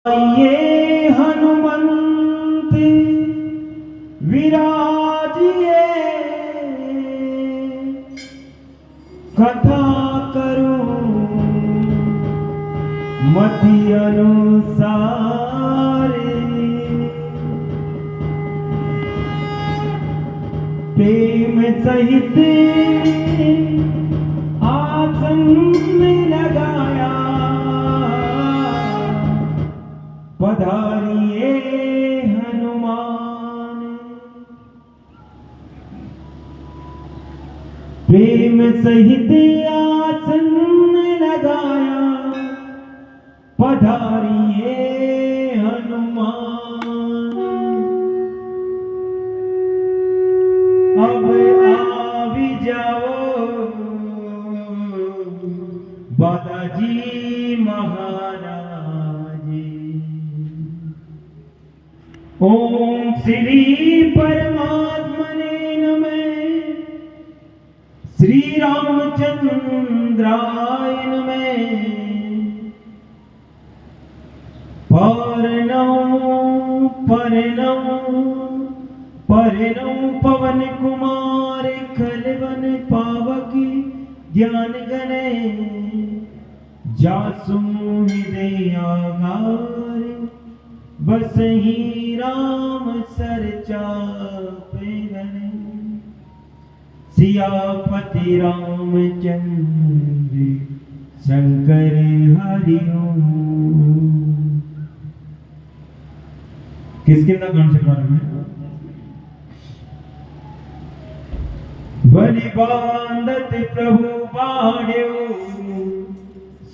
ये हनुमंत विराजिए, कथा करूं मति अनुसार। प्रेम सहित आसन लगाया, पधारिए हनुमान। प्रेम सहित आसन लगाया, पधारिए हनुमान। अब आवी जाओ बालाजी महाराज। ओम श्री परमात्मने नमः। श्री रामचंद्राय नमः। परनौ पवन कुमार खलवन पावकी ज्ञान गणे। जासु हृदय आगार बसहि राम सरचापे गने। सियापति रामचंद्र शंकर हरि ओम। किसके ना गान से प्रारंभ है? बलि बांधत प्रभु बाढ़्यो,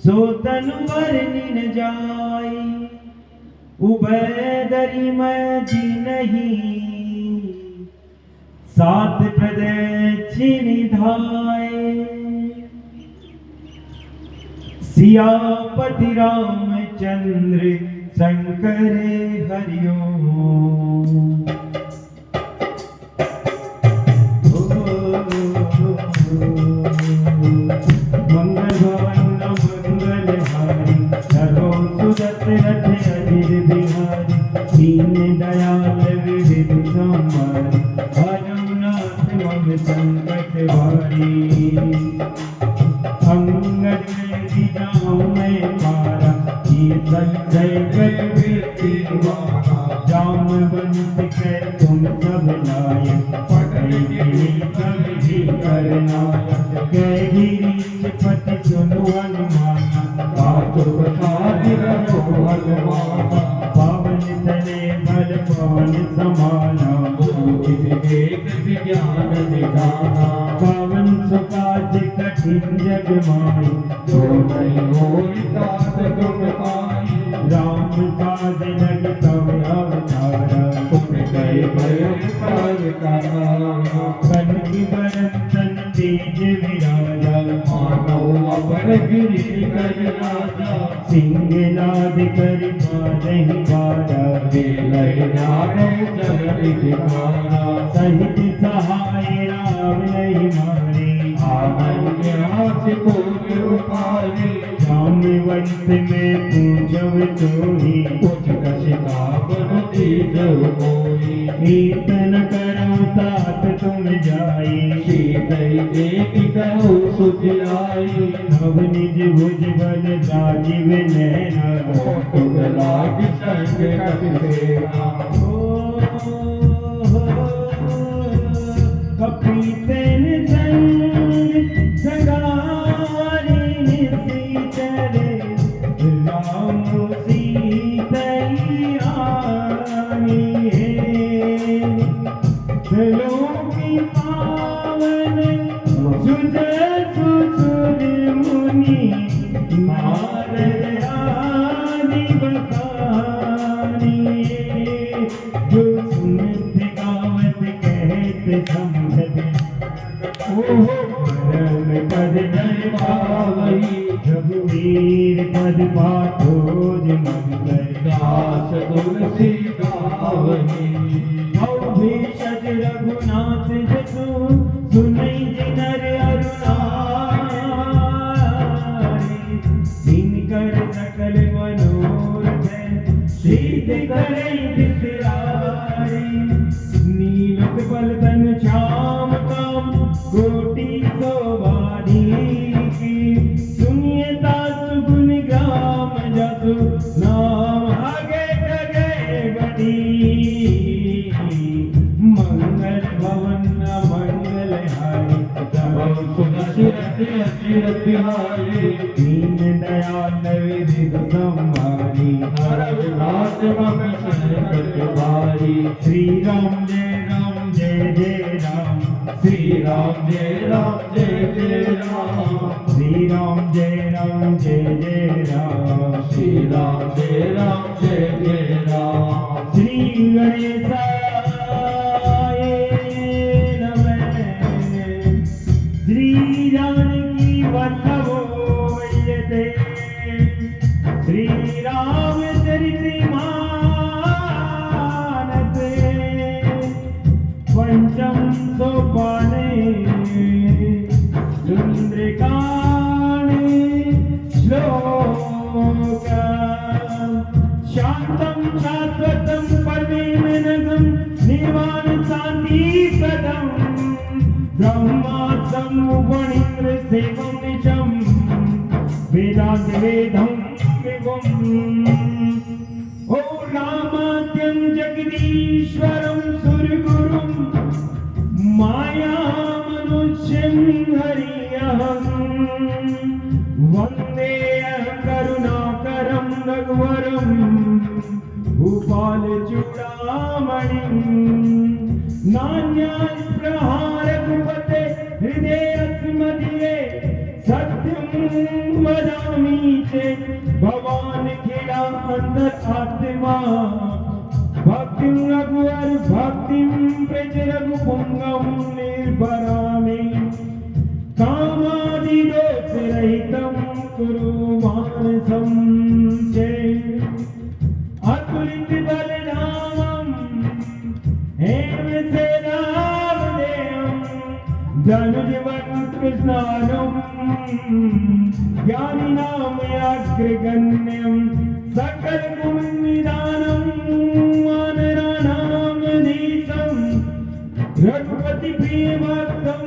सो तनुवर निन जाई। उभय दरी मैं जी नहीं, सात प्रदक्षिण धाये। सियापति रामचंद्र शंकर हरि ओम। मंगल भवन मंगल हारी, सर्वो सुदत रथ अजिर बिहारी। दीन दयाल विविध संहारी, भजनाथ मम संकट भारी। अंगद में जाऊं मैं पारा, ये संजय कर वीर वारा। जामवंत के तुम सब लायक, पकड़ कभी करनायक। जय गिरीशपति सुनो हनुमान, बातों बसादि रहो भगवान। पावन तने बल पवन समाना, एक विज्ञान निधाना। पावन सुकाज कठिन जग माई, जो नहीं होई तात तुम पाई। राम काज लग तब अवतारा, तुम गए भयंकर कारा। कनकी बरतन तेज विराजा, मानव अवर गिरि कर राजा। सिंह नाद कर मारहि बारा, वेलहि नारद जगति दिखारा। सहित सहाय राम नहीं मारे, आनंद आस पूज उपारे। जामवंत में पूजव तोहि, कुछ कशिकाप दीजव कोई। कीर्तन करो तात तुम जाई, सीतई देख कहो सुध आई। नव निज भुज बल राजीव नैना, तुम लाग संकट सेना। कपीतन संग सगारी, सीतरे राम सीतई आनी। लोकी पावन सुजत सुर मुनि, नारद आदि बखानी। जो सुनत गावत कहत समझत, परम पद नर पावई। रघुवीर पद पाथोज मंगल, दास तुलसी गावई। भेषज रघुनाथ जसु, सुनई जिनर अरुणारी। जिनकर सकल मनोरथ प्रीत करे बिसराई नीलक पलतन श्याम काम कोटि सोबारी की सुनिए दास गुण ग्राम जसु नाम आगे गगे बड़ी मंगल भवन मंगल हारी दीन दयाल विदित संभारी श्री राम जय जय राम श्री राम जय जय राम श्री राम जय जय राम श्री राम जय जय राम श्री गणेशाय नमः श्री जानकी वल्लभो वैयते श्री रामचरित मानस पंचम सोपाने सुंदरकांड श्लोक शांतं शाश्वतं परमेनघं निर्वाण शांति प्रदं ब्रह्मास्त्रं उपनिन्द्र सेवं निशं वेदांत वेदं विभुम् ओ रामाद्यं जगदीश्वरं सुरगुरुं मायामनुष्यं हरियहं वन्देऽहं करुणाकरं रघुवरं भूपालचूडामणिं नान्यास्प्रहार रघुपते हृदयस्मध्ये सत्यं वदामि चेत् भवान् खिला अन्तरात्मा भक्तिं रघुवर भक्तिं प्रज रघुपुङ्गं निर्भरामि कामादिदोषरहितं कुरु मानसं चेत् अतुलित बलधामं हेमसेनावदेहं धनुजवनं कृष्णानं ज्ञानिनामयाग्रगण्यं सकलगुणनिधानं वानराणामधीशं रघुपति प्रियभक्तं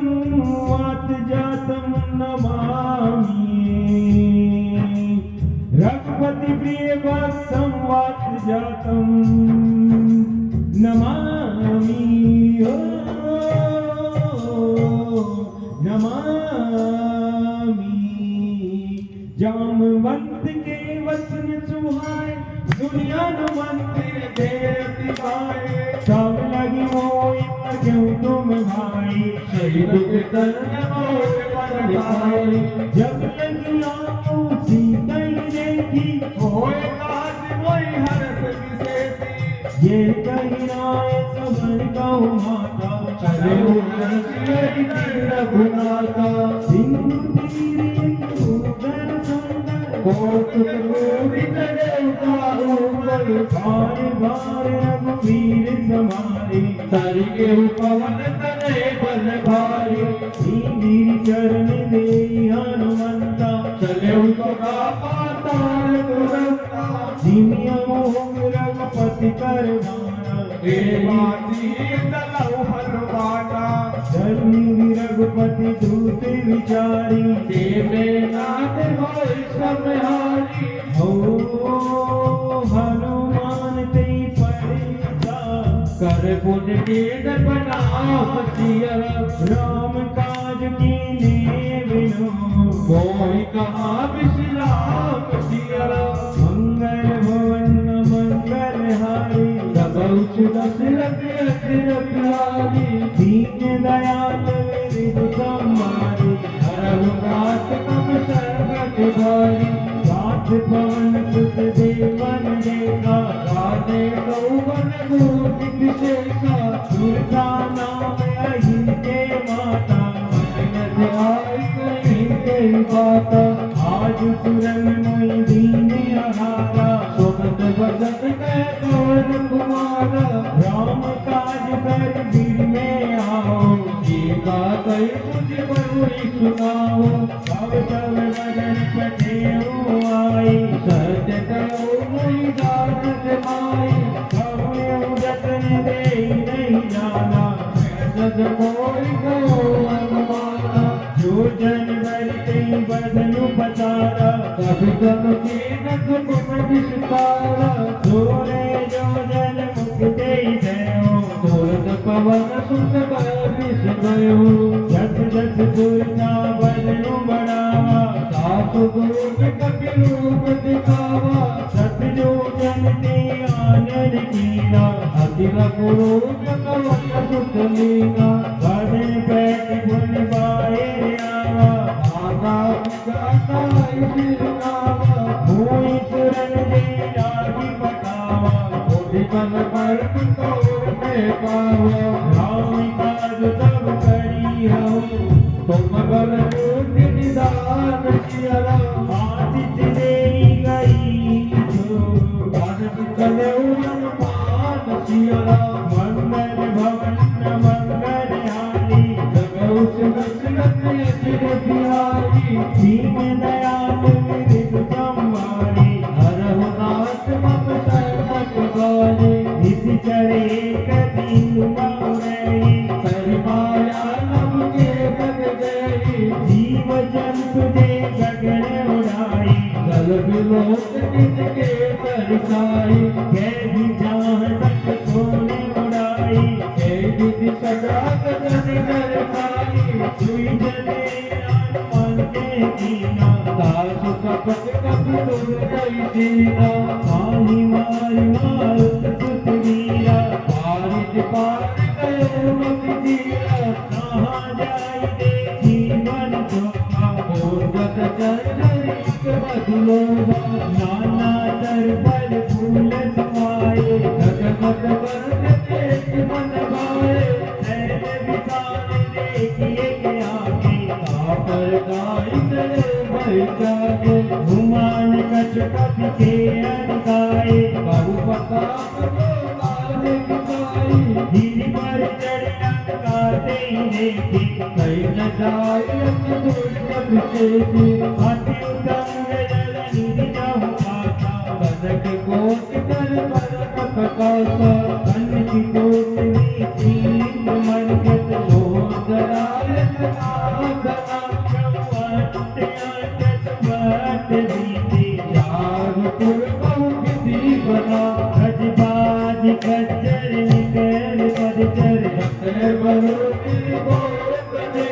वातजातं नमामि रघुपति प्रियभक्तं वातजातं नमामि नमामि जामवंत के वचन सुहाए दुनिया न मंदिर देती पाए सब लगी मोई पर क्यों तुम भाई शहीद के तन मोई पर भाई जब लगी आंखों सीता ही देखी होए काज मोई हरस विशेषी ये कहिनाए समर गाँव माता चले रघुनाथा सिंधु तीरे उदर सुंदर कोटुक गोविंद देवता ऊपर बार बार रघुवीर समारे तरिके पवन तने बल भारी वीर चरण दे हनुमंता चले उसका पाताल तुरंता जिमिया मोह रघुपति करवाना हे बाती चलाओ हनुमाना धर्मी रघुपति दूत विचारी देवे नाथ होय समहारी हो हनुमान तेई परिता कर पुण्य के बनाओ सिया राम काज कीने बिनो कोई कहा विश्राम सिया मंगल भवन मंगल हारी दशरथ अखिल दीन दयाल विविध संहारी हरहुनाथ कम सर्वत भारी रात पवन सुत देवन देखा राधे गौवन भूति विशेषा दुर्गा नाम अहिंके माता माता आज सुरन मोई दीन आहारा सोमत बदन कै कौन कुमारा राम काज कर वीर में आओ सीता कई तुझ बरुई सुनाओ सब सब वदन पठेऊ आई सत्य करो मोई दानत माई सुखीन सुकुम विस्तार सूर्य जो जल मुक्ते दयो सूरत पवन सुत विस्मयो जस जस दुर्गा बलनु बढ़ावा सासु दूत कपि रूप दिखावा सतजो जन ते आनंद कीना अखिल गुरु कवन सुत लीना बदन पैठ गुण पाए आवा माता पिता नावा भूमि सुरन दे लागी पटावा मोदी बन पर तोर में पावा राम काज सब करी हो तुम बल मूर्ति निदान किया आदित्य देई गई जो मानस चले मान किया मंगल भवन मंगल हारी जगौस दशरथ यशिर बिहारी दीन दयाल विविध संवारी हरहु नाथ मम शरणक गारे निधि चरे कदीन मौरई परिमाया नभ के पद गई जीव जंतु दे गगन उड़ाई जल विलोक निज के तरसाई कह भी जहाँ तक सोने उड़ाई हे विधि सदा गगन दरसाई सुई जले आसमान के दीना दासु कपट कप तुम गई दीना माही मारी मारुत सुत वीरा पारिज पार गए मति दीरा कहाँ जाई दे जीवन धोखा पूर्वत चरणिक मधुलोभा नाना तर फल फूल समाये जगमग वरद तेज मन भाए नैन विशाल देखिए के आगे तापर गाई करे भय जागे घुमान कछ कपि के अनकाए बहु प्रताप को काले किसाई गिरि पर चढ़ लंकाते देखी कई न जाए अति दुर्गत चेती अति उतंग जल निधि जहु पाता कनक कोटि कर पर कपकासा अन्न की कोटि तीन मन गत लोदरायत नागना चौवट आठ चौवट दीदी जागपुर बहु विधि बना खजबाज खच्चर निकल पदचर रखे बरोति गोपने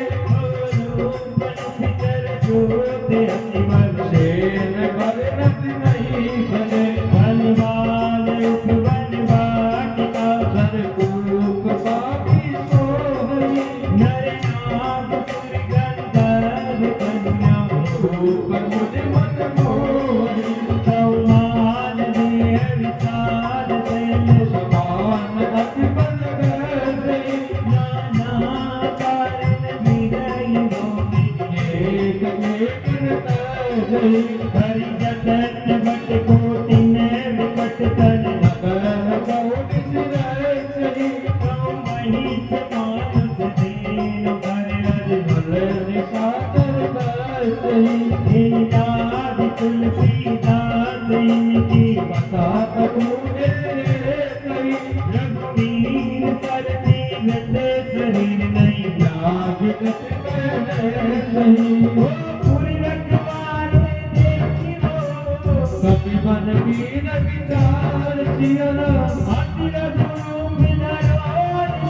फिकर जोते अतिमल शेन बरनत नहीं बने बनवाल उपवन वाटिका सनकूप पापी सोहई नर नाग सुर गंधर्व कन्या रूप मुझ मन मोही सौमान देह विचार शैल समान अति बल गई नाना कारण विरही भोगी एक एक गई हरि जगत बट कोटि में विकट तन नगर गौड़ सिर चली महिष मानस दीन भर रज भले निशाचर दर्शई लीलादि तुलसीदास इनकी बता तूने कही रघुवीर सरती गते शरीर नहीं याग गत कहने सही पूरी रखवारे देखियो कपि मन कीन विचार सियन अति रघु मिलरोज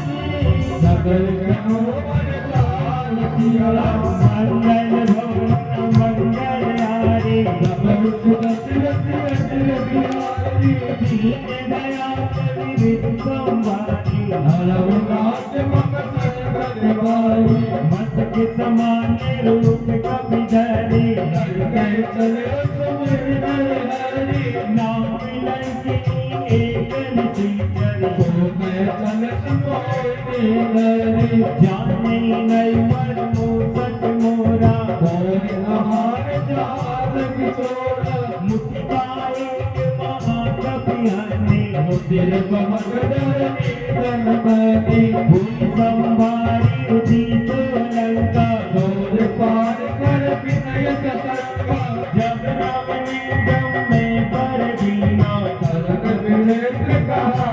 सकल गणो मन चाल सियन मंगल भवन मंगल हारे सब सुदशरथ अचल बिहारी दीन दयाल विविध संवारी हरहु नाथ मम शरण भाई मत के समान रूप कपि धरे नर कह चले सुमिर नर हरि नाम लंकिनी एक निचर तो मैं चल सुमोनि हरि जाने नहीं मन मूसक मोरा मोर आहार जाल किशोरा मुस्काए महाकपिहने मुदिर पमग डर नीतन बनी भूमि संभारी उदित लंका डोर पार कर विनय सतंगा जब राम ने दम में पर दीना तरक विनेत्र कहा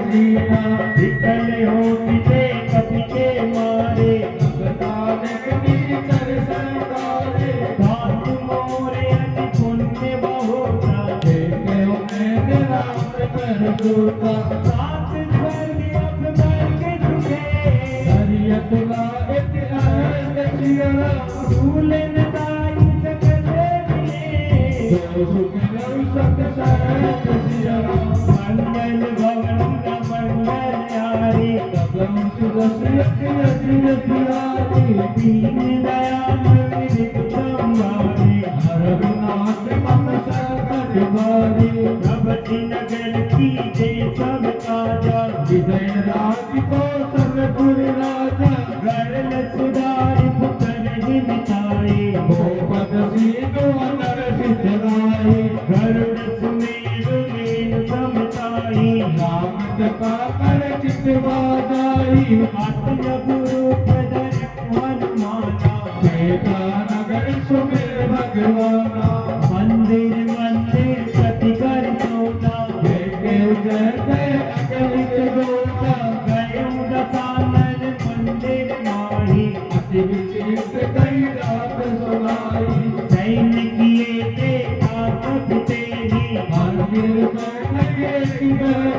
सीना विकल हो किसे कपि के मारे भगतान की कर संतारे धातु मोरे अति पुण्य राम कर दूता सात स्वर्ग अकबर के तुझे हरिया तुला इतिहास सिया राम भूले न दाई सकते मिले जो सुख रवि सत सहत सिया राम मंगल भवन का मंगल यारी कदम सुदसियति अजिर पियारी दीन दयाल विदित संभारी हरनाथ मम संकट भारी प्रभति नगर की जय सब काजा विजय राज को सरपुर राजा गरल सुधारि पुत्र जिमिताई भोपत सीधो अनर सिद्धराई गरुड़ सुमेर मेन समताई राम कृपा कर चित बाजाई अतुल गुरु प्रदर हनुमाना बेटा नगर सुमेर भगवाना मंदिर मंदिर प्रति कर सोना के जय जय अगलित गोता गयो दसानन मंदिर माही अति विचित्र कई रात सुनाई सैन किए थे ताकत तेरी मंदिर में लगे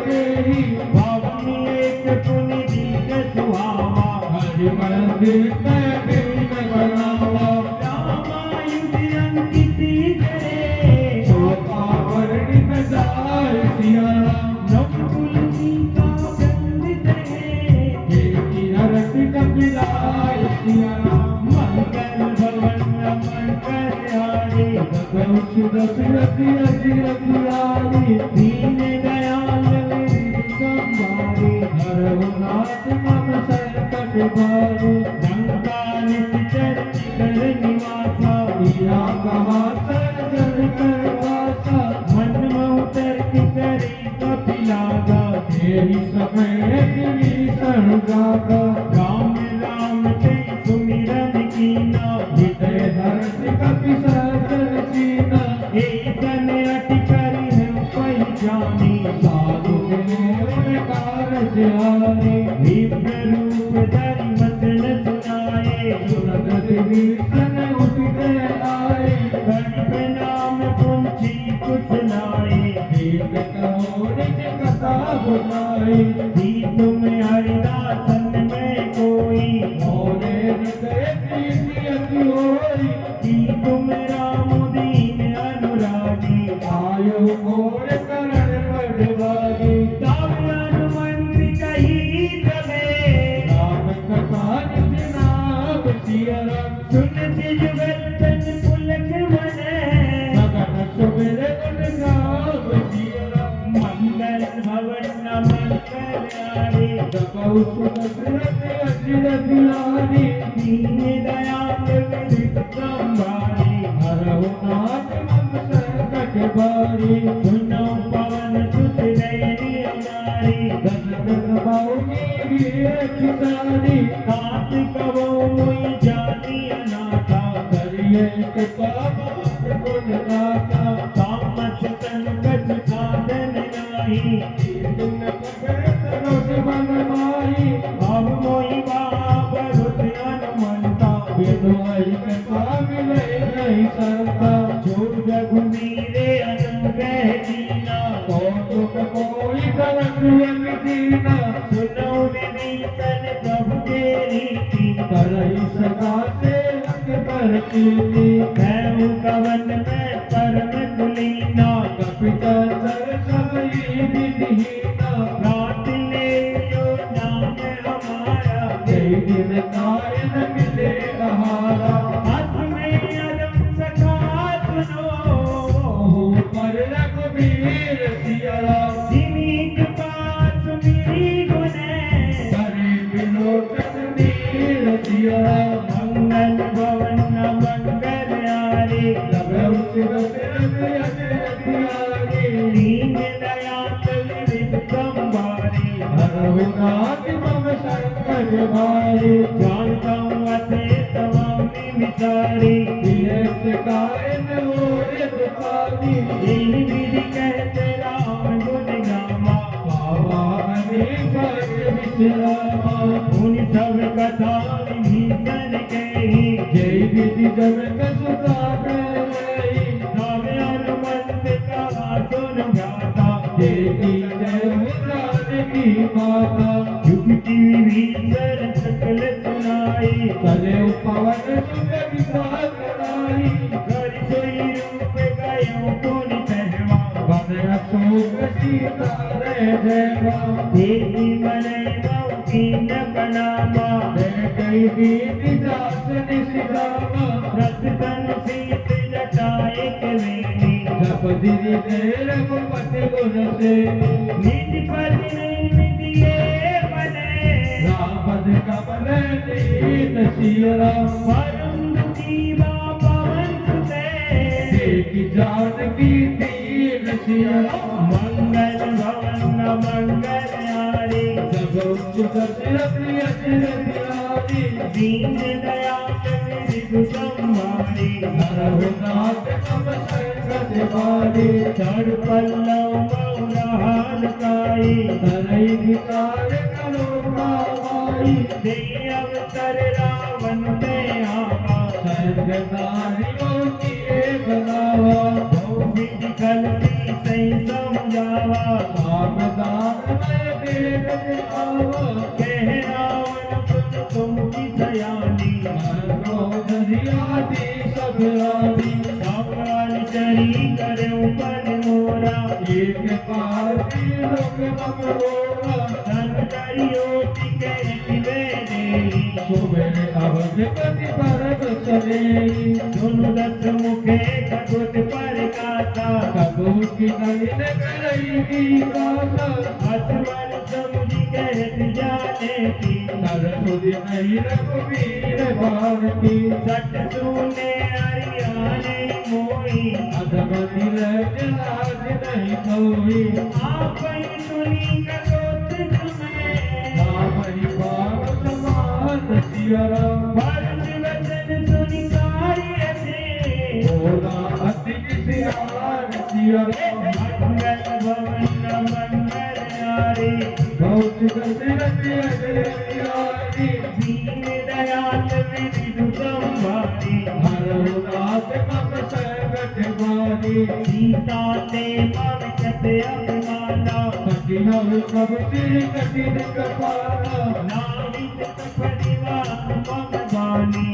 तेरी भवन एक पुनि दीक सुहावा हरि मंदिर में दिन बनावा रामायुध अंकित करे शोभा वर्णित जाय सिया राम नव तुलसी का गंधित है की नरति कपिलाय सिया राम मंगल भवन मंगल यारी भगव सुदशरथि अजिर पुरारी दीन दयाल विदित संभारी हरनाथ मम संकट भारी लंका निश्चर कर निवासा दिया कहा सर्जन कर वासा मन मऊतर करे कपिलागा तेरी समय गिरी सर्गागा राम राम जय सुमिरन कीना हृदय हर्ष कपि सर्जन चीना एतन अटि कर है पहचानी साधु के कारज आने विप्र रूप धरि वचन सुनाए सुनत दिवी सन उठते आए गणित नाम पुंची कुछ लाए दीप कहो निज कथा बुनाई दी तुम हरिदासन में कोई मोरे हृदय प्रीति अति होई दी तुम राम दीन अनुरागी आयो मोर करण बढ़वागी तब हनुमंत कही तबे राम कथा निज नाम सिया राम सुनत जुगल पुलक मने सगन सुमिर गुण गाव सिया राम मंगल भवन मंगल यारी जपौ सुदशरथ अजिर बिहारी दीन दयाल विदित संभारी हरनाथ मम संकट भारी सुनो पवन सुत नयनी हमारी धन धन बाहुनी वीर खिसारी तात कवो मोई जानी अनाथा करिए कृपा बाप गुण गाता तामस संकट साधन नाही तुम पकड़ सरोज मन माही अब मोई बाप रुत हनुमंता विदुआई कृपा मिले नहीं सरता जो रघुवीरे अनुग्रह दीना कौतुक कोई करन दीना सुनो विभीषण प्रभु तेरी करई सदा से कर कीनी मैं कवन में परम कुलीना कपिता सर सबई विधीना रात ले जो नाम हमारा जय दिन कायन मिले आहारा हाथ में अदम सखा सुनो पर रघुवीर सिया राम जिमीक पास मेरी गुने करे विलोचन नीर सिया राम मंगल भवन मंगल यारी लभौ शिव सिरस अजय बिहारी दीन दयाल विदित संभारी हरनाथ मम संकट भारी जानता हूँ अते तमामी विचारी विरक्त कायन होए दुखारी यही विधि कहते राम गुण गामा बाबा अनेक विश्रामा उन सब कथा विभीषण कही जय विधि जनक सुता गई राम हनुमंत कहा सुन गाता देवी जय जानकी माता युक्ति भीतर सकल सुनाई करे पवन सुख विशाल नाई घर सोई रूप गयो पुनि कहवा वन अशोक सीता रे देवा देवी मने कीन प्रणामा कई बीती दास निशिदामा रस तन सीत जटाए के वेणी जप दिरि देर पति गुण से निज पति निधिये बने रामद कमल दीन सिया वरुण जीवा पवन सुते देखी जानकी दीन सिया मंगल भवन मंगल यारी जब उच्च दशरथी अचिरतियारी दीन दयाल विदु संहारी नरहु नाथ कम संगत बारी चढ़ पल्लव मौरहाल काई तरई विचार करो माई दे अवसर रावण ते आवा सर्गदारियों किए बनावा विधि कलती सही समझावा सावधान में देख आवा कह रावण सुन तुम की दयाली मनो दरिया दी सब रानी सावधान चरी करो पर मोरा एक पार की लोग मगरोड़ा धन करियो टिके वेरी सुबह अवधपति परम चले दोनों दस मुखे खगोट पर काता कबूर की नलिन करई की गाथा असवर समुझ कहत जाने की सरस्वती नहीं रघुवीर भारती सट सुने हरियाणे मोई अधमति लाज नहीं कोई आप ही सुनी कगोत तुम्हें रामरी बाग समान सियरा वर्ष वचन सुनी कार्य से बोला अति सियार सियरा मंगल भवन मंगल यारी बहुत दशरथ अजय दीन दयाल विदु संभारी हरहु नाथ कम संगत बारी सीता ते पवित्र अभिमाना कठिन सब सिर कठिन कपाला नाविक परिवार मम बानी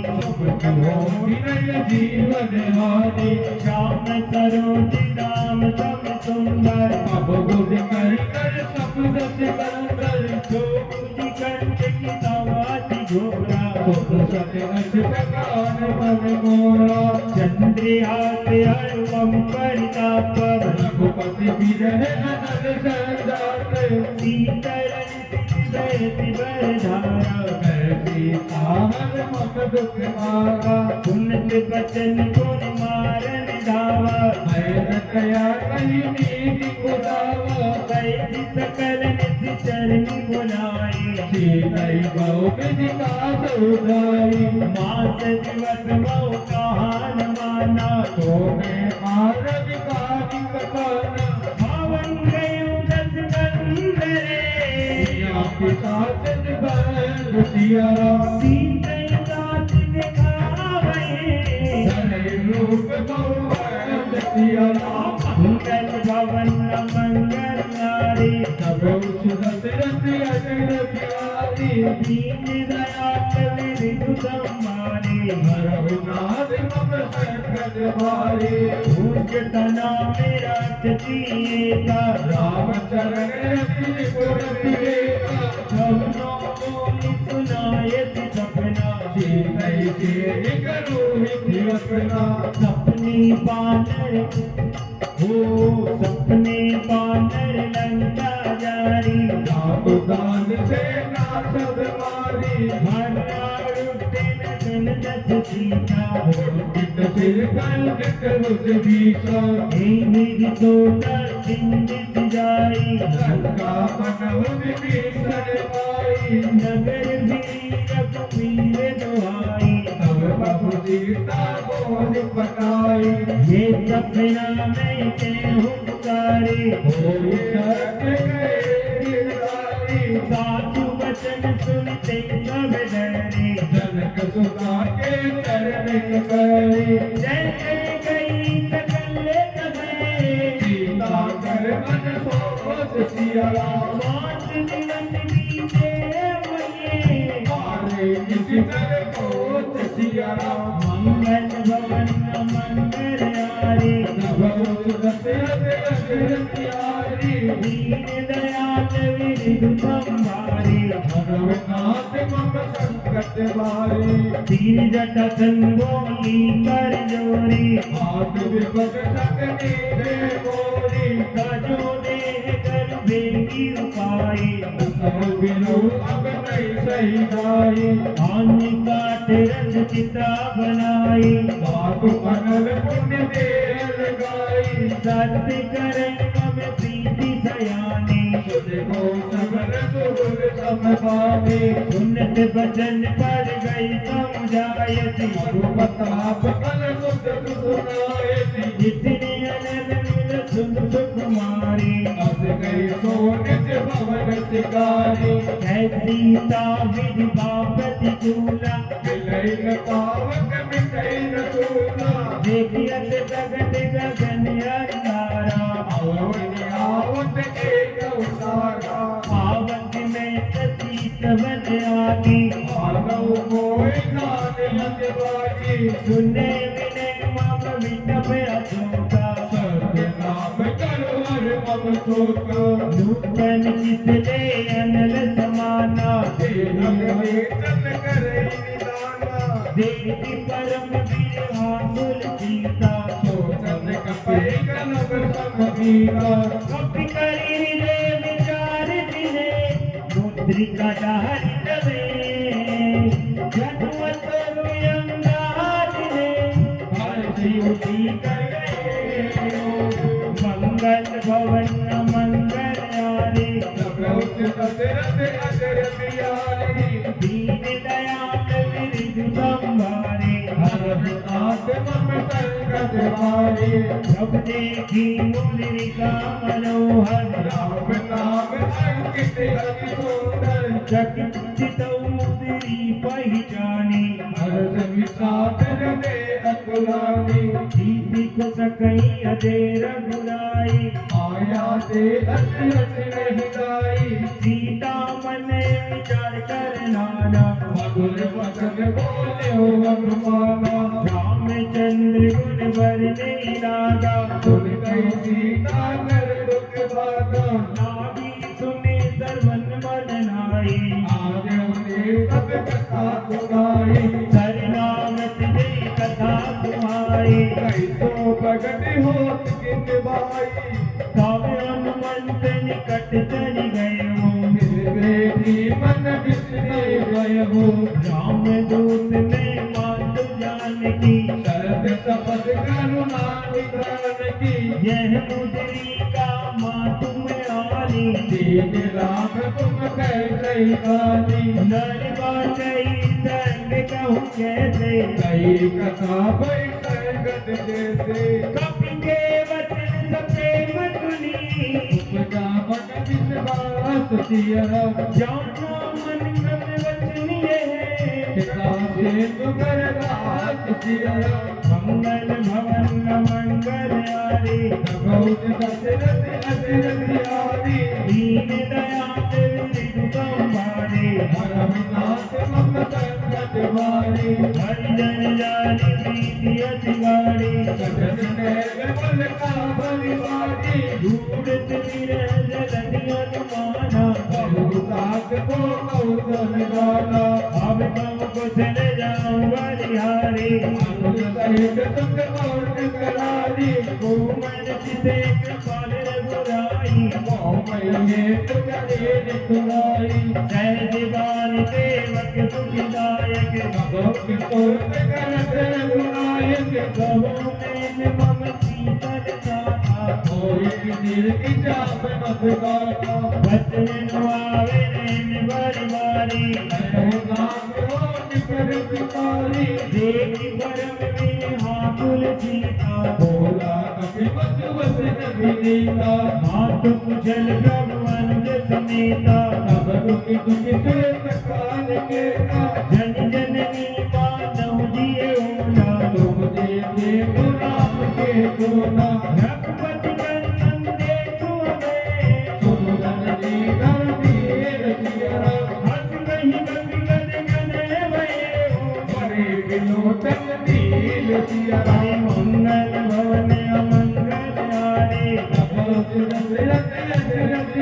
विनय जीवन हानि श्याम सरोज नाम सम सुंदर अब गुण कर कर सब दस कंदर जो मुझी कंठ की तवासी घोरा सत्य अज प्रकार मन मोरा चंद्रिहास हरुवम परिताप रघुपति विरह अनल संजात सीतरन सिद्धि बरधारा सीताहन मम दुख मारा सुनत बचन गुण मारन धावा मैं कया कही नीति गुलावा कैसी सकल निधि चरणी बुलाए सीतई बहु विदिता सुधाई मास दिवस मऊ कहान माना तो मैं मारग कानि कपाना भवन गयो दस कंदरे पिता बल सियारा सीतै साथ दिखावे धरे रूप बहु सियारा मंगल भवन मंगल नारी तब उस दशरथ अजर प्यारी दीन दयाल विदु संभारी हरहु नाथ मम संकट भारी पूज तना मेरा चतीता राम चरण रति गुण विवेका सबनो बोली सुनायत सपना सीतई से करो हित अपना सपने बानर सपने बानर लंका जारी दान दान से नासद मारी हरारुद्दीन दस सीता कित सिर कल कित रुज भीषा निधि तोता चिंतित जाई लंका पनव विभीषण पाई नगर वीर रघुवीर दुहाई तब प्रभु सीता बोल पटाई ये सपना में तेहु पुकारे होई शरण गए गिरधारी साधु वचन सुनते सब डरे जनक सुता के चरण करी जय जय गई सकल कहे सीता कर मन सो कोच सिया राम। 5 दिवस बीते हुए मारे किसी तरह कोच सिया राम। मंगल भवन मंगल आरे भगवत दशरथ दशरथ यारी। दीन दयाल विरधु संभारे भगवनाथ मम संकट भारी। तीर जटा संगोली कर जोरी हाथ विपद सकने दे मोरी। काजो देह कर बेगी उपाई सब बिनु अब नहीं सही गाई। आने काट रथ चिता बनाई बाप मनल पुण्य देह लगाई। सत्य करे मम प्रीति सयानी देखो सबर सुर समभावी। सुनत बचन पर गई समझायती प्रताप कल सुख सुनायती। जितने अनल मिल सुन सुकुमारी अस गई सोनित भवन शिकारी। है सीता विधि बापति चूला मिलई न पावक मिटई न चूला। देखियत जगत गगन अंधारा आवनी आवत एक उतारा। आवत में सती सबद आगी मानव कोई नान लग बागी। सुने विनय मम विटप अशोका सत्य नाम करुवर मम शोका। नूतन चितले अनल समाना वेतन करई निदाना। देखी परम वीर आंदुल सीता सोचन कपई कलब समबीरा। कपि करी हृदय विचार दिने मुद्रिका डारि तवे जगवत प्रियंगार दिने हर्षि उठी कर गए मंगल भवन मंगल आरे प्रभुत दशरथ अजरथ यारी। दीन दयाल विरधु संभारे हरनाथ मम संकट भारी। जब देखी मुद्रिका मनोहर राम नाम अंकित अति सुंदर। चकित मुद्री पहचानी हर्ष विषाद हृदय अकुलानी। दीदी को सकई अजय रघुराई आया ते अति अति हिदाई। सीता मन विचार कर नाना मधुर वचन बोले हो अनुमाना। रामचंद्र गुण बरने लागा सुन गई सीता कर दुख भागा। नाभी सुने सर्वन मन नाई आज उन्हें सब कथा सुनाई। सरनामत जय कथा तुम्हारी कैसो प्रगट होत किन भाई। तब हनुमंत निकट चल गए हो फिर बेटी मन बिसरे गए हो। राम दूत ने मातु जानकी शरद शपथ करुणा निधान की। यह मुद्री का मातु में आली दीन राम तुम कैसे गानी। नर बाटई संग कहूँ कैसे कई कथा भई संगत जैसे। कपि के वचन सप्रेम सुनी उपजा मन विश्वास सिया। जानो मन क्रम वचन ये है पिता से तुगर दास सिया। मंगल भवन मंगल आरे बहुत दशरथ अजरथ यारी। दीन दयाल विरधु संभारे हरनाथ मम संकट भारी। हरिजन जानी प्रीति अति गाढ़ी सजन निर्मल का बलिवारी। ढूंढत विरह जलधि अनुमाना बहुतात को कौशल गाना। अब कम कुशल जाऊं बलिहारी अनुज सहित सुख और करारी। कोमल चिते कृपाल रघुराई मोहमये तुझे नितुराई। सहज बाल सेवक सुखदायक भक्ति तोत करत रघुनायक। कहो मैंने मम शीतल साथा कोई निर्की चाप मत गाता। बचन नुआवे नैन बरबारी नाम हो निकर पितारी। देखी परम में हाकुल सीता बोला कभी बस विनीता। मातु कुशल प्रभु अनुज समेता तब दुखी दुखी से सकान के का। जन जननी मानव दिए ओला तुम देते राम के गुना। रघुपति नंदन देखो हमें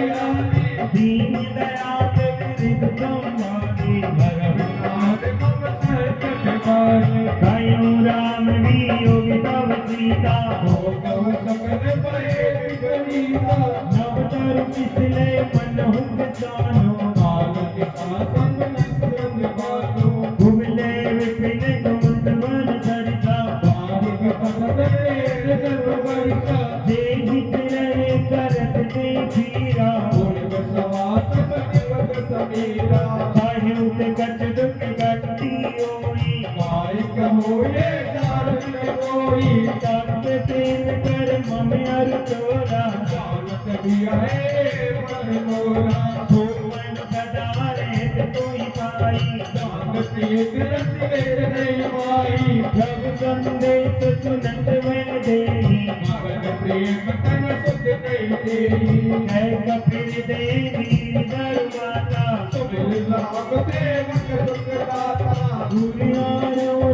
दयाली दीन दयाल विरिध संवारी रघुनाथ मम संकट हारी कयो राम वियोग तव सीता हो कहो सकल भय विपरीता नव तरु पिछले मन हुक जानो बालक शासन निस्त्रम बानो भुवले विपिन कुंद वन चरिता बालिक पद तेज गर्भ वर्षा देहि रहे करत ते धीरा पूर्व सवास कलिवत समीरा साहिउत कच दुख गति ओई मायक होए चारण कोई तप्त तेन कर मम अर चोरा जानत दिया है मन मोरा भुवन सदा रहत कोई पाई जानत एक रस वेद नहीं माई प्रभु संदेश सुनत वन देहि मगन प्रेम तन सुख नहीं देई है कपिल देवी दरबाता सुमिर राम सेवक सुख दाता दुनिया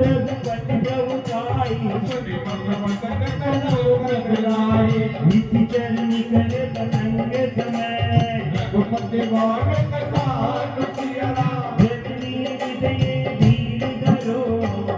रघुपति प्रभु पाई सुनि मम मस्तक करो गगराई इति चरणी कर पतंग समय रघुपति भाग कसान सियरा जगनी हृदय धीर धरो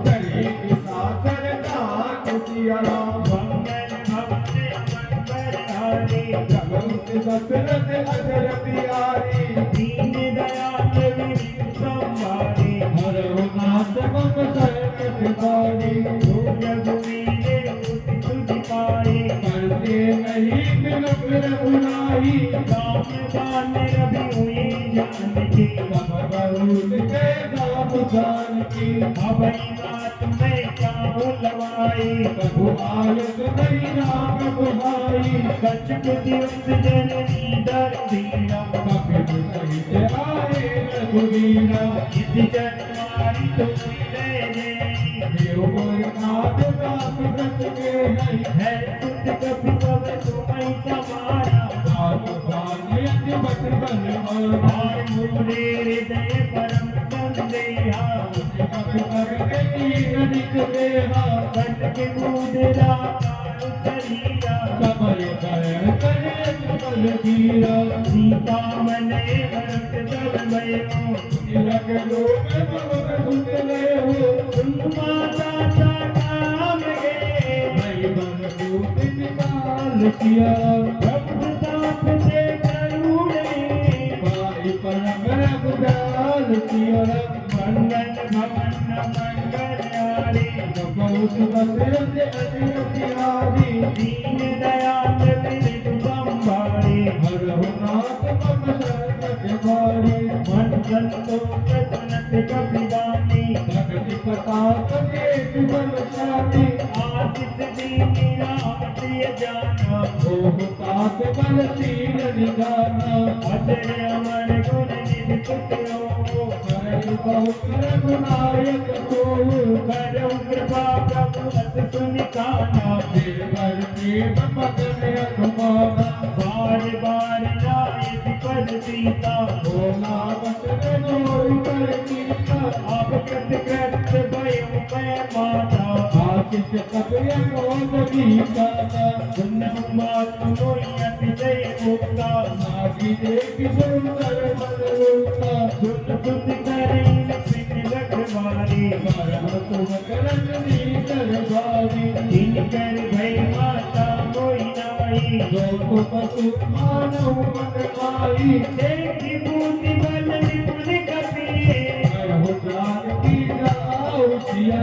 चले निशाचर दान सियरा मंगल भवन मंगल हारे जगत दशरथ अजर प्यारी दीन दयाल विरिध संवारी हरनाथ मम संकट हारी रघुवीर उति तुझ पाए करते नहीं बिलप रघुनाई राम दान रवि हुई जानकी तब बहुत के दाम जानकी अभय बात में काहू लवाई प्रभु आयत नहीं राम बुहाई कछुक दिवस जननी दर धीरा कपिल सहित आए रघुवीरा इति जन्मारि तुम ले जय देवनाथ दास व्रत के नहीं है सुत कपि सब तुम्हें समारा दास भाग्य बट बलवान और मुरे हृदय परम संदेहा कपि करके कीन निकलेहा कंटक मुद्रा काल शरीरा कमल करण करे बल धीरा सीता मने भरत तब भयो तिलक लोक भवन सुत ले हो सुन माता सा काम गे भई बन दूत निकाल किया प्रभु ताप से करुणे भाई परम रघुदाल किया मंगल भवन मंगल हारे बहुत दशरथ अजर प्यारी दीन दयाल विरिध संवारी हरनाथ मम संकट हारी मन संतोष सुनत कपिदानी भगति प्रताप देव बल शादी आशिष दीनी राम प्रिय जाना ओह तात बल शील निधाना अजर अमर गुण निधि पुत्रो करई बहुत रघुनायक को करो कृपा प्रभु अस सुनिकाना देवर प्रेम मगन अनुमाना बार बार नायक पद सीता भोला बचन जोर कर कीता आप कृत कृत भयो मैं माता आशीष कपिय मोद गीता सुनहु मात मोहि अति जय मुक्ता नागी देवी सुंदर मनरूपा सुन सुत करैन पिन लखवारी परम तुम करन नीतर भारी दिन कर भय माता मोहि नाई जो पशु मानव मन आई देखि बूति बल निपुण कपि हो जानकी जाओ सिया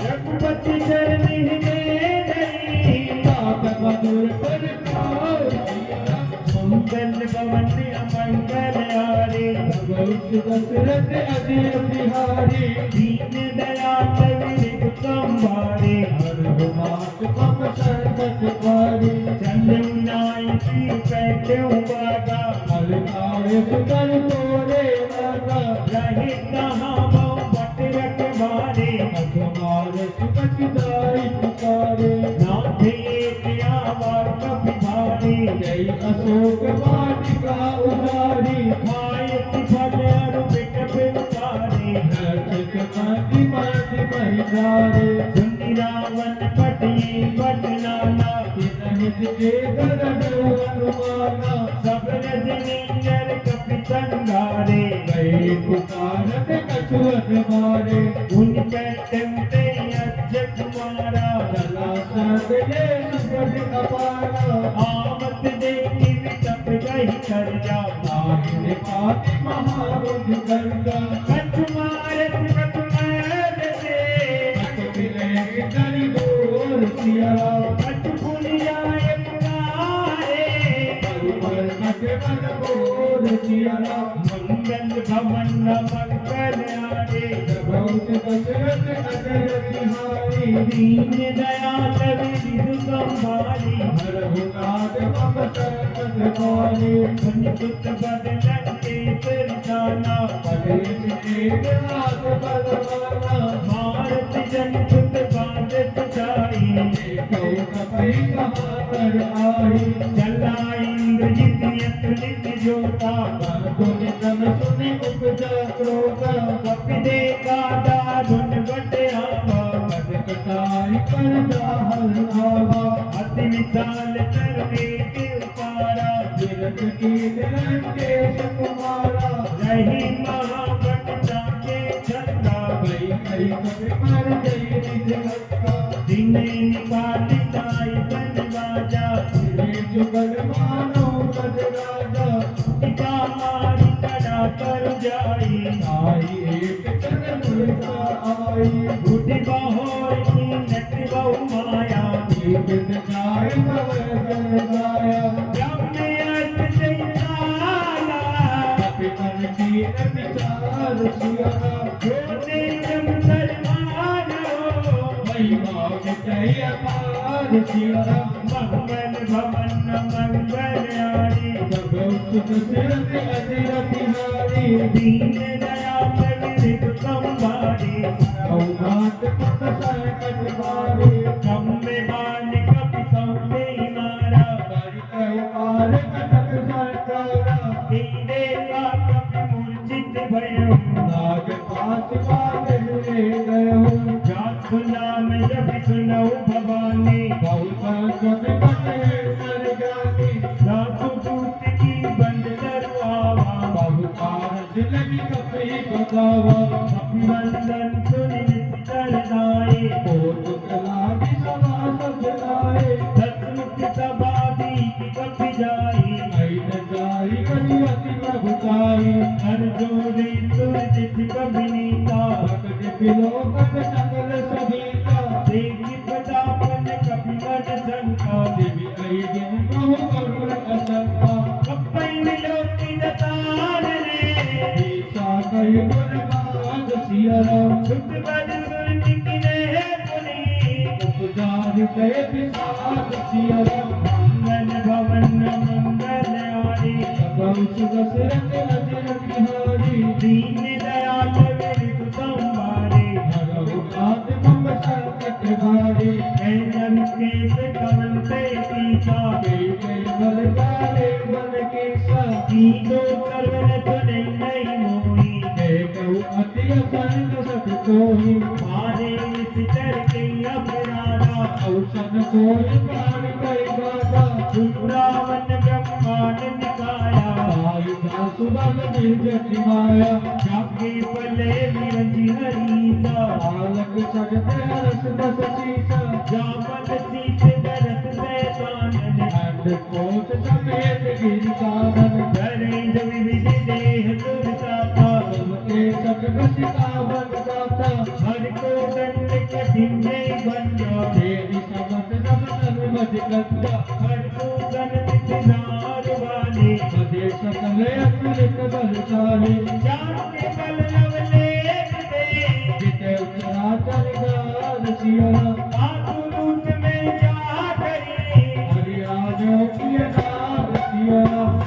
रघुपति चरण हृदय धरी तात मधुर पर खाओ सिया मंगल भवन अमंगल हारे बहुत दशरथ अजय बिहारी दीन दयाल विरिध संवारे हरनाथ मम संकट हारी चंद्रनायकी पैठ्यो बागा हरनाय सुतन तोरे लगा रहे कहाँ बहु बट रखवारे अखमार सुकट दाई पुकारे नाथ एक आवा कपि भारी जय अशोक वाटिका उदारी खायत फल अरु बिट बिचारे नरसिक कांति माति महिधारे सुनि रावण पटिए बटनाना हित के गरज अनुमाना सब रजनी संगारे गए पुकारत कछुअत मारे उन पैटमते अज कुमारा चला सदले सुगध अपारा आमत देखी तप गई कर जा दाहिने पाति महाबुद्ध गंगा कछुमारत कछुमार दे मिले करी दूर सिया कछुलिया पुकारे पर मत मन बोल सिया मंगल भवन मंगल आरे बहुत दशरथ अजर बिहारी दीन दयाल विधु संभाली हरहु नाद मम संकट पारे पंचुत बदलन के सिर जाना पदेश एक हाथ बलवाना भारत जनसुत बादत जाई कौ कपि कहाँ पर आई चला इंद्रजित अतुलित जोता तुम तम सुनि उपजा क्रोधा कपि देखा दारुण बटे आवा पद कटाई पर दाहल आवा अति विशाल करने के उपारा जिरत की निरंकेश कुमारा रही महाबटता के छंदा कई कई कपि पर जय निज भक्ता दिने निकाली ताई बनवाजा जिरे जुगल मानो गज राजा पिता मारी कड़ा कर जाई आई एक चरण मुर्गा आई बुद्धि बहोर की नट बहु माया एक जाय भव जन गाया ब्रह्म अर्थ चैताला कपि मन की न विचार सिया जोते जम सरमानो महिमा विजय अपार सिया मंगल भवन मंगल आरी भगवत सिरत अजिर बिहारी दीन दयाल विधु संभारी औघात पद संकट मारे कम्मे बाल कपि सौते मारा करि अवतार कटक सरकारा दीने का कपि मूर्छित भयो नाग पास बाग हुए गयो जासु नाम जब सुनौ भवानी बहुत कवि बने कर जानी जासु दूत की बंद दरवावा बहुकार लगी कपि बगावा अभिनंदन सुनि निस्तर नाये कोट कलादि सभा सब लाए सतमुख सभा की कपि जाई ऐन जाई करि अति प्रभुताई हर जोड़े सुरजित कपि नीता भक्त बिलोकत सकल सभीता देखि प्रतापन कपि मन शंका देवी ऐ दिन बहु करुण असंका कपै मिलोति दतार रे ईसा कहि गुणगान सिया सुख बद सुरति किने पुनी उपजार के विषाद सिया मंगल भवन मंगल आरी बहुत दशरथ अजिर बिहारी दीन दयाल विधु संभारे हरहु नाथ मम संकट भारी कैलन केस कवंते सीता कई कई बल जाले बल केसा तीनों करवन सुने नहीं मोही कहु अति असंग सत कोहि मारे सितर के अपराधा औसन कोई प्राण कई गाता सुरावन ब्रह्मांड निकाया आयु दासु बल निर्जति माया जाके पले विरंजी हरीसा बालक सजते हरस दस सीसा जापन सीत दरस सैतानन अंड कोट समेत गिर साधन धरे जो विविध देह दुर्दाता के सत बसिता बन गाता हर को दंड कठिन नहीं बन जा तेरी समत नमन मज गंगा हर को दंड किनार वाले मदे सकल अतुलित बलशाली जाने बल लवले दे जिते चराचर गाल सिया आतुरूत में जा करी हरियाणो की नाम सिया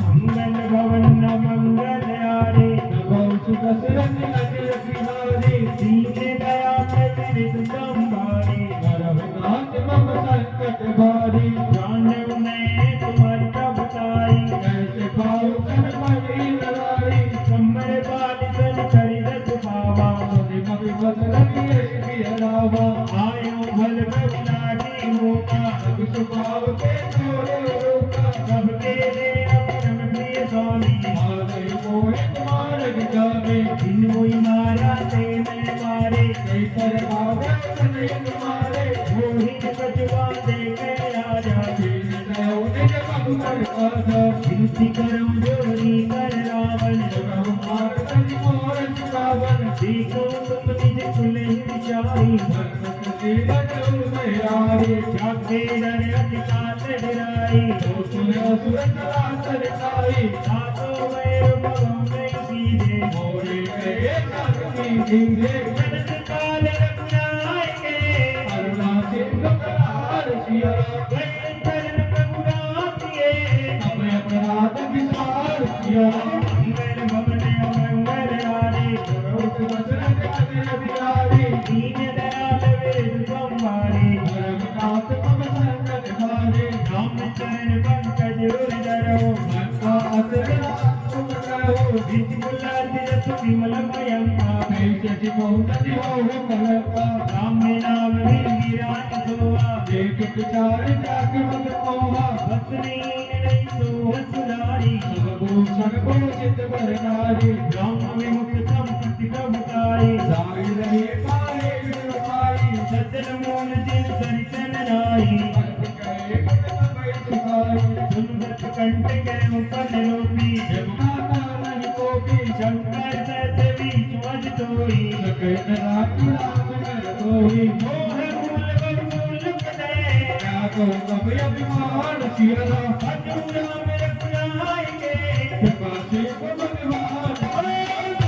मंगल भवन मंगल आरे बहुत दशरथ अजिर बिहारी दीन दयाल विधु संभारे हरहु नाथ मम संकट भारी जानव मैं तुम्हारी कबताई कैसे पाऊं कर मरी लड़ाई कमर बाल सन करी रस पावा सुनि मवि बदलगी ऐसी हरावा आयो भल भवनाटी मोका अब सुभाव के छोड़े रोका सब तेरे अपरम प्रिय स्वामी आ गई मोहे मार्ग जावे दिन वही मारा तेन मारे कई पर आवे नहीं मारे मोहिन कछुआ दे के राजा दीन दयाल निज भगवान काजा विनती करो जोरी कर रावण जगह मार तनि मोर रावण देखो तुम निज कुले विचारी भक्त जीवन मेरारी जागे डर अधिकात डराई सुन असुर नरातर खाई सातो वैर भगवे सीधे मोरे के कागनी जिंगे जगत काल रघुनाय के करुणा सिंधु करार सिया गए चरण प्रभु राम के अपने अपराध विसार सिया मंगल भवन मंगल हारे करोस वचन त्याग बिहारी दीन दयाल वेद संभारे धर्म नाथ मम संकट हारे राम चरण पंकज उर धरो भक्ता अतरा तुम कहो विज कुलादिरस विमल भयंका कैसे बहुत हो कलका राम नाम विराट सोहा देख विचार त्याग मत कोहा बसनीन नहीं सोह सुनारी भूषण भूषित बरनारी राम विमुख संपत्ति प्रभुकारी साई रहे पाए विष्णु पाई सज्जन मूल जिन सरितन नाई भक्त कहे गुण समय सुखाई सुनबत कंठ के मुपन लोपी जगमाता नहीं कोपी शंकर सहस बीच मज तोई सकल राम राम कर कोई मोह मूल बहुमूल पदे क्या कहो कभी अभिमान सिया अजूर हम रघुनाय के कृपा से भगवान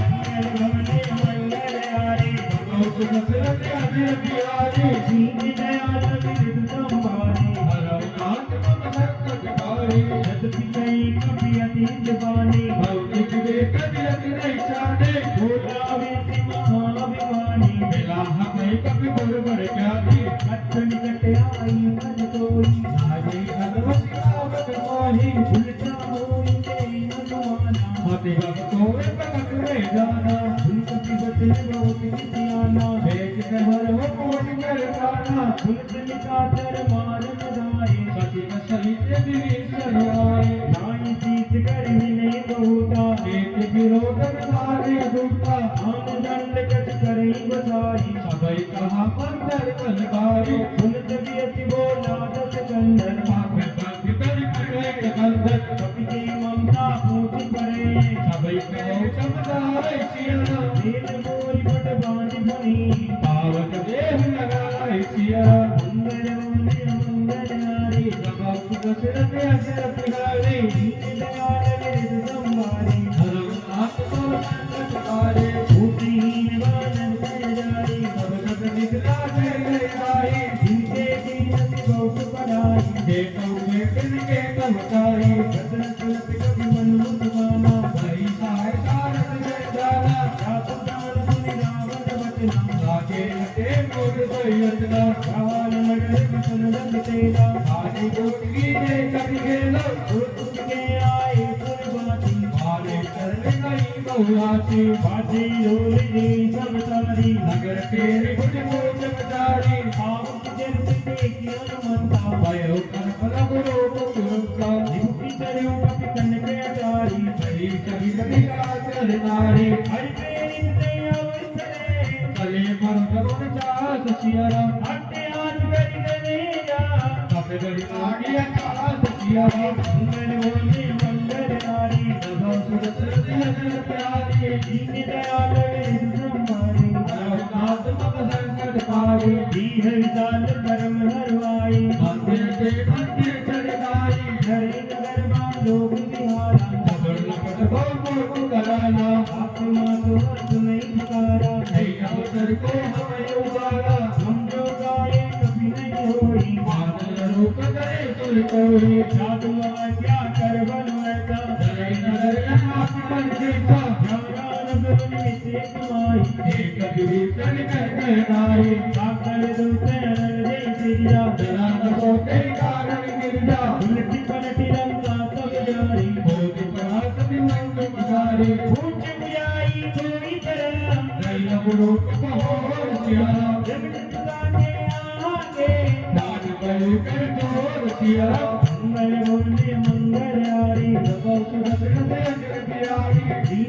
मंगल भवने मंगल हारे बहुत दशरथ अजय बिहारी दीन दयाल विद संभारे हरम नाथ मम संकट हारी यद्यपि कई कपि अति जवानी भौतिक विवेक जगत नहीं जाने भोला वेसी महाभिमानी मिला हमें कभी बरबर ज्ञानी अच्छ निकट आई मन तोई आगे अनवसी आवत मोही उल्टा होई ते अनुमाना मति भक्तों प्रकट में जाना उनकति बचन बहुत नित्याना भेज कर हो कोटि कर खाना उनक निकातर मारन दाए सती न सहित विभीषण आए नाई सीत कर मिले बहुता एक विरोध धारे दुखा आन दंड कट करई बसाई सबई कहा मंदर कलकारी सुनत बियति बोला दस कंदर आगे पंख कर करे कंदर कपि के ममता पूछ परे सबई कहो समुदाय सिया दीन मोरी बट बांध बनी पावक देह लगाए सिया मंगल मूल्य मंगल नारी प्रभु दशरथ अजय बिहारी दीन दयाल विद संभारे धर्म नाथ को संकट हारे भूतिहीन वानर जारी सब जग निकला गए आई जिनके दीन बहुत पढ़ाई देखो बेटिन के कवताई रत्न तुलप कभी मन मुसमाना भाई सहाय कारक जय जाना जात प्राण सुनि रावण बचना लागे हटे मोर सैयदना रावण नगर बसन रंग तेरा आदि गोटकी जय कवि गेलो उठ के आए पुरवासी मारे चरण गई बहुआसी बाजे ढोल रे सब तारी नगर तेरे गुज मोज बजारी आवत जन देखी अनुमंता भयो कर फल गुरु पुरुषा निमुखी चरियों कपि कनके अटारी कही कभी कभी काचर नारी हरि प्रेरित अवसरे कले पर करुण चास सिया अट्टे आज गरि गनेरा कपे गड़ी आगे आकाश सिया मंगल बोले मंगल नारी प्रभु सुदशरथ हजर प्यारी दीन दयाल वेद संभारे नाथ मम संकट पारी दीह विशाल धर्म हरवाई मंदिर के मंदिर चढ़ाई हरे नगर मा लोग बिहारा खबर लपट बहु कराना आत्मा तो अर्थ नहीं पुकारा नहीं अवसर को हमें उबारा हम जो गाए कभी नहीं होई मानल रूप गए सुर कोई साधु क्या कर बन ऐसा धरे नगर अनाथ बन जीता ज्ञान गुरु निमित्त कमाई एक विभीषण कर नाई साकर दूते अनल जय सिरिया जरा न सोते कारण गिरजा उलटी पलटी रंगा सब जारी भोग प्रहास विमंग पुजारी पूछ बुझाई कोई तरह रैल रूप कहो सिया जगत गाने आगे दान कर कर जोर सिया मंगल बोले मंगल हारी प्रभु सुदशरथ अजय बिहारी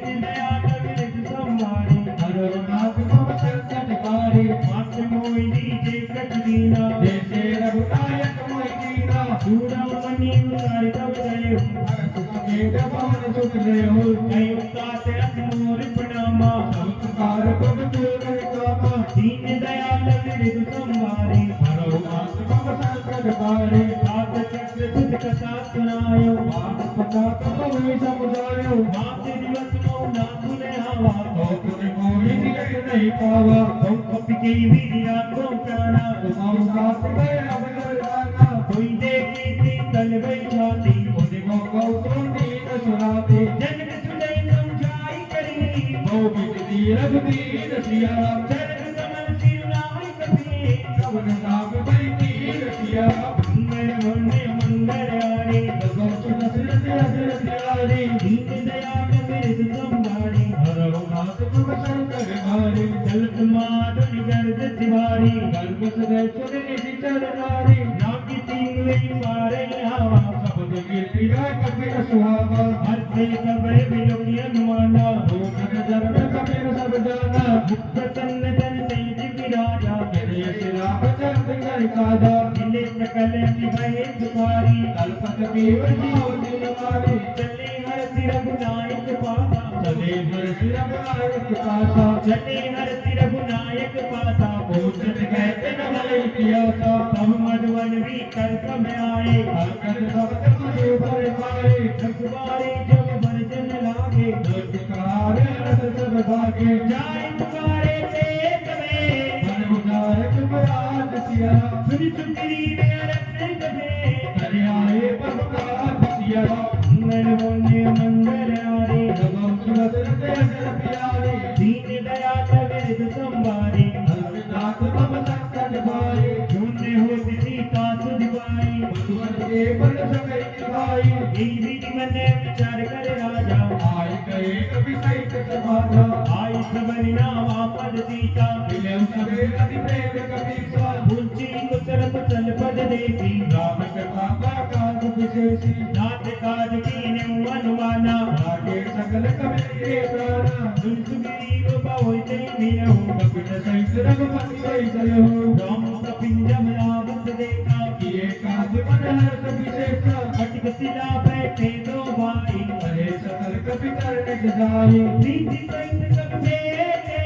उताते मोर प्रणामा संस्कार तुम पूर्ण कामा दीन दयाल विरधु संवारे हरो आत्मा संकट पारे आत चक्र तुझ कथा सुनायो बात पता तुम हुई समुदायो मात दिवस मो ना तुने हवा तो तुम कोई निकट नहीं पावा तुम कपि के वीरिया को प्राणा तुम साथ गए अवगर दाना कोई देखी थी तल गई छाती मुझे को कौतुक सुनाते जनक सुनई समझाई करी वो बिजली रघुबीर सिया चरण कमल सिरुनाई कपि कवन नाम बैठी रसिया मंगल मुन्ने मंगल आरे भगवान सुनसरत अजरत आरे दीन दयाल विरधु संवारे हरो नाथ तुम शंकर मारे चलत माधुनि गर्द तिवारी गर्भ सदै सुन निधि चरनारी नाकी तींगई मारे हवा शब्द कीर्ति का कपिल सुहावा हर से कबरे बिलोकी अनुमाना भूखन जन्म कपिल सब जाना मुक्त तन्न जन तेज विराजा तेरे श्राप चंद कर काजा मिले सकल निभये सुखारी कल्पत पीव जीव दिन मारे चले हर सिर गुनायक पासा चले हर सिर नायक पासा चले हर सिर गुनायक पासा पूजन कहते न भले पियासा तब मधुवन भी कर समय आए हरकत भक्त मुझे भर पाए रखवारे जब वर्जन लागे दुष्कार रस सब भागे जाए पुकारे तेज में मन उदार तुम राज सिया सुनि सुग्रीव अरस गए करे आए बरसात सिया मंगल पुण्य मंगल आरे भगवान सुरत जल प्यारे दीन दयाल विरधु संवारे हरनाथ मम संकट भारे ढूंढे हो सीता सुधिबाई मधुवन के बल सगई निभाई यही विधि मन विचार कर राजा आए गए कभी सहित समाजा आई सबरि नाम आपद सीता मिले सगे अति प्रेम कपीसा ऊंची कुशल कुशल पद देखी राम कथा का काज विशेषी नाथ काज कीने अनुमाना आगे सकल कवि के प्राणा सुन सुग्रीव बहु जय मिलहु कपिल सहित रघुपति जय जय हो राम कपिंजम रावत देखा किए काज मन हर्ष विशेषा खटक सिला बैठे दो भाई हरे सकल कपि चरण जाए प्रीति सहित सब बेटे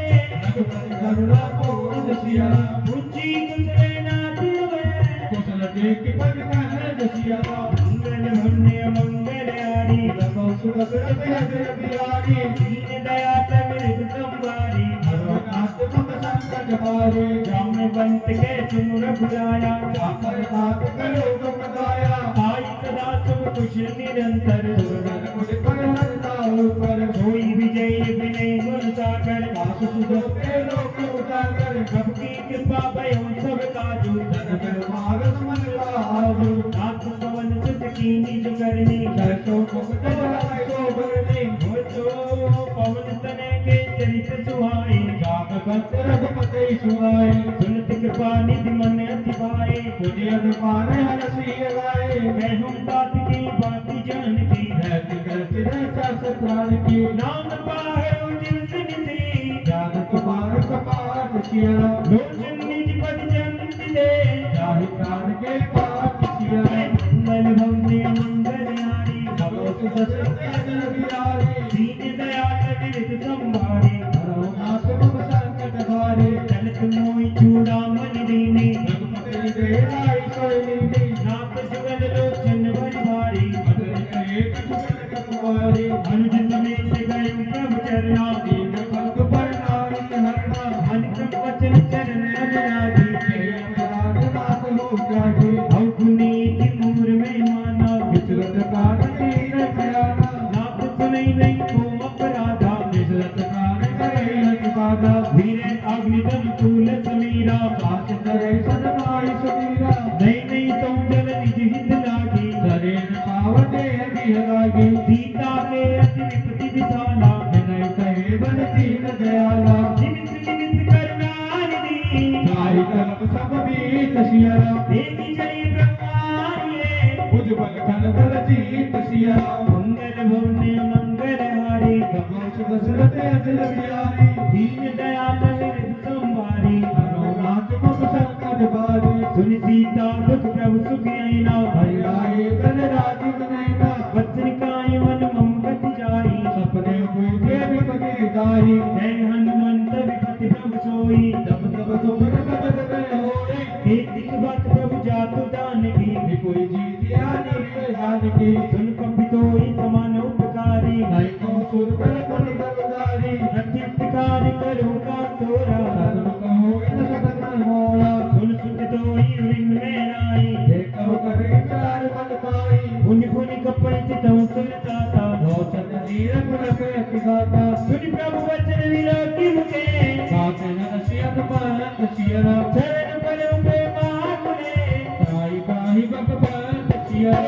रघुपति करुणा पूर्ण सिया ऊंची कुशल नाथ में कुशल देख पद कह सिया मंगल पुण्य मंगल आरी रघु सुरत हजर बिहारी दीन दयाल विरधु संवारी हरनाथ मम संकट हारे जामवंत के तुम रघुराया जाकर नाथ करो तुम गाया आई सदा तुम कुशल निरंतर सुरगन मुझ पर हरता ऊपर कोई विजय विनय गुण सागर पास सुधोते लोक उजागर सबकी कृपा भयो सब काजू जन जन मारत मन लाजू नाथ पवन सुत की नींद करनी सरसो मुकुट लगाए शोभरनी हो तो पवन तनय के चरित सुहाए जाग भक्त रघुपति सुनाए सुनत कृपा निधि मन अति भाए तुझे अनुमान हरसी गाए मैं हम बात की बात जान की रहती करती रहता प्राण की नाम पाहरो दिवस निधि जाग कुमार कपाट किया लोचन निज पद जंत दे जाहि प्राण के पाप किया मंगल भव्य मंगल आरी भगवत दशरथ अजर बिहारी दीन दयाल विरधु संवारे हरो नाथ मम संकट हारे चलत मोहि चूड़ामणि दीने रघुपति दे लाई सोई नीति नाथ जुगल लोचन भरि भारी अतुल करे कटुकन कपवारी अनुज समेत गए प्रभु चरना दीन बंधु पर नारी हरना मन क्रम वचन चरण अनुरागी जय अपराध नाथ हो जागे अवगुणी मूर में माना विचरत प्राण दीन भयाना नाथ सुनई नहीं को अपराधा विचरत प्राण करे हरि बाधा वीर अग्निदम कूल समीरा सास करे सदमाई सुमीरा नहीं नहीं तो जल निज हित लागी शरीर पावते बिहरागी सीता के अति विपति विशाला विनय कहे बन दीन दयाला निमित निमित करुणा निधि गाय कलप सब बीत सिया देवी चली ब्रह्मारिये उज्जवल घन बल जीत सिया मंगल भवने मंगल हारी भगवान दशरथ अजर बिहारी दीन दयाल विरधु संवारी हरो नाथ मम संकट भारी सुन सीता दुख प्रभु सुख आईना हरि आए कल राजीव नैना वचन काय मन मम गति जाई सपने हुए उठे विपति दाई जय हनुमंत विपति प्रभु सोई जब तब सुमन भगत गए होए कीर्तिक बात प्रभु जातु दान की कोई जीतिया निर्णय जान की सुन कपितोई समान उपकारी नहीं को सुर कर पनि दलदारी प्रत्युपकार करो का तोरा धर्म कहो इन सकल मोला सुन सुखतोई उरिन में नाई देखो करे चार मन पाई पुनि पुनि कपड़ चितव सुरताता रोचन नीर गुण पे पिगाता सुनि प्रभु वचन विलाकी मुखे साथे न सियत पान सियरा चरण पर पे माकुले ताई पाही बप पान सियरा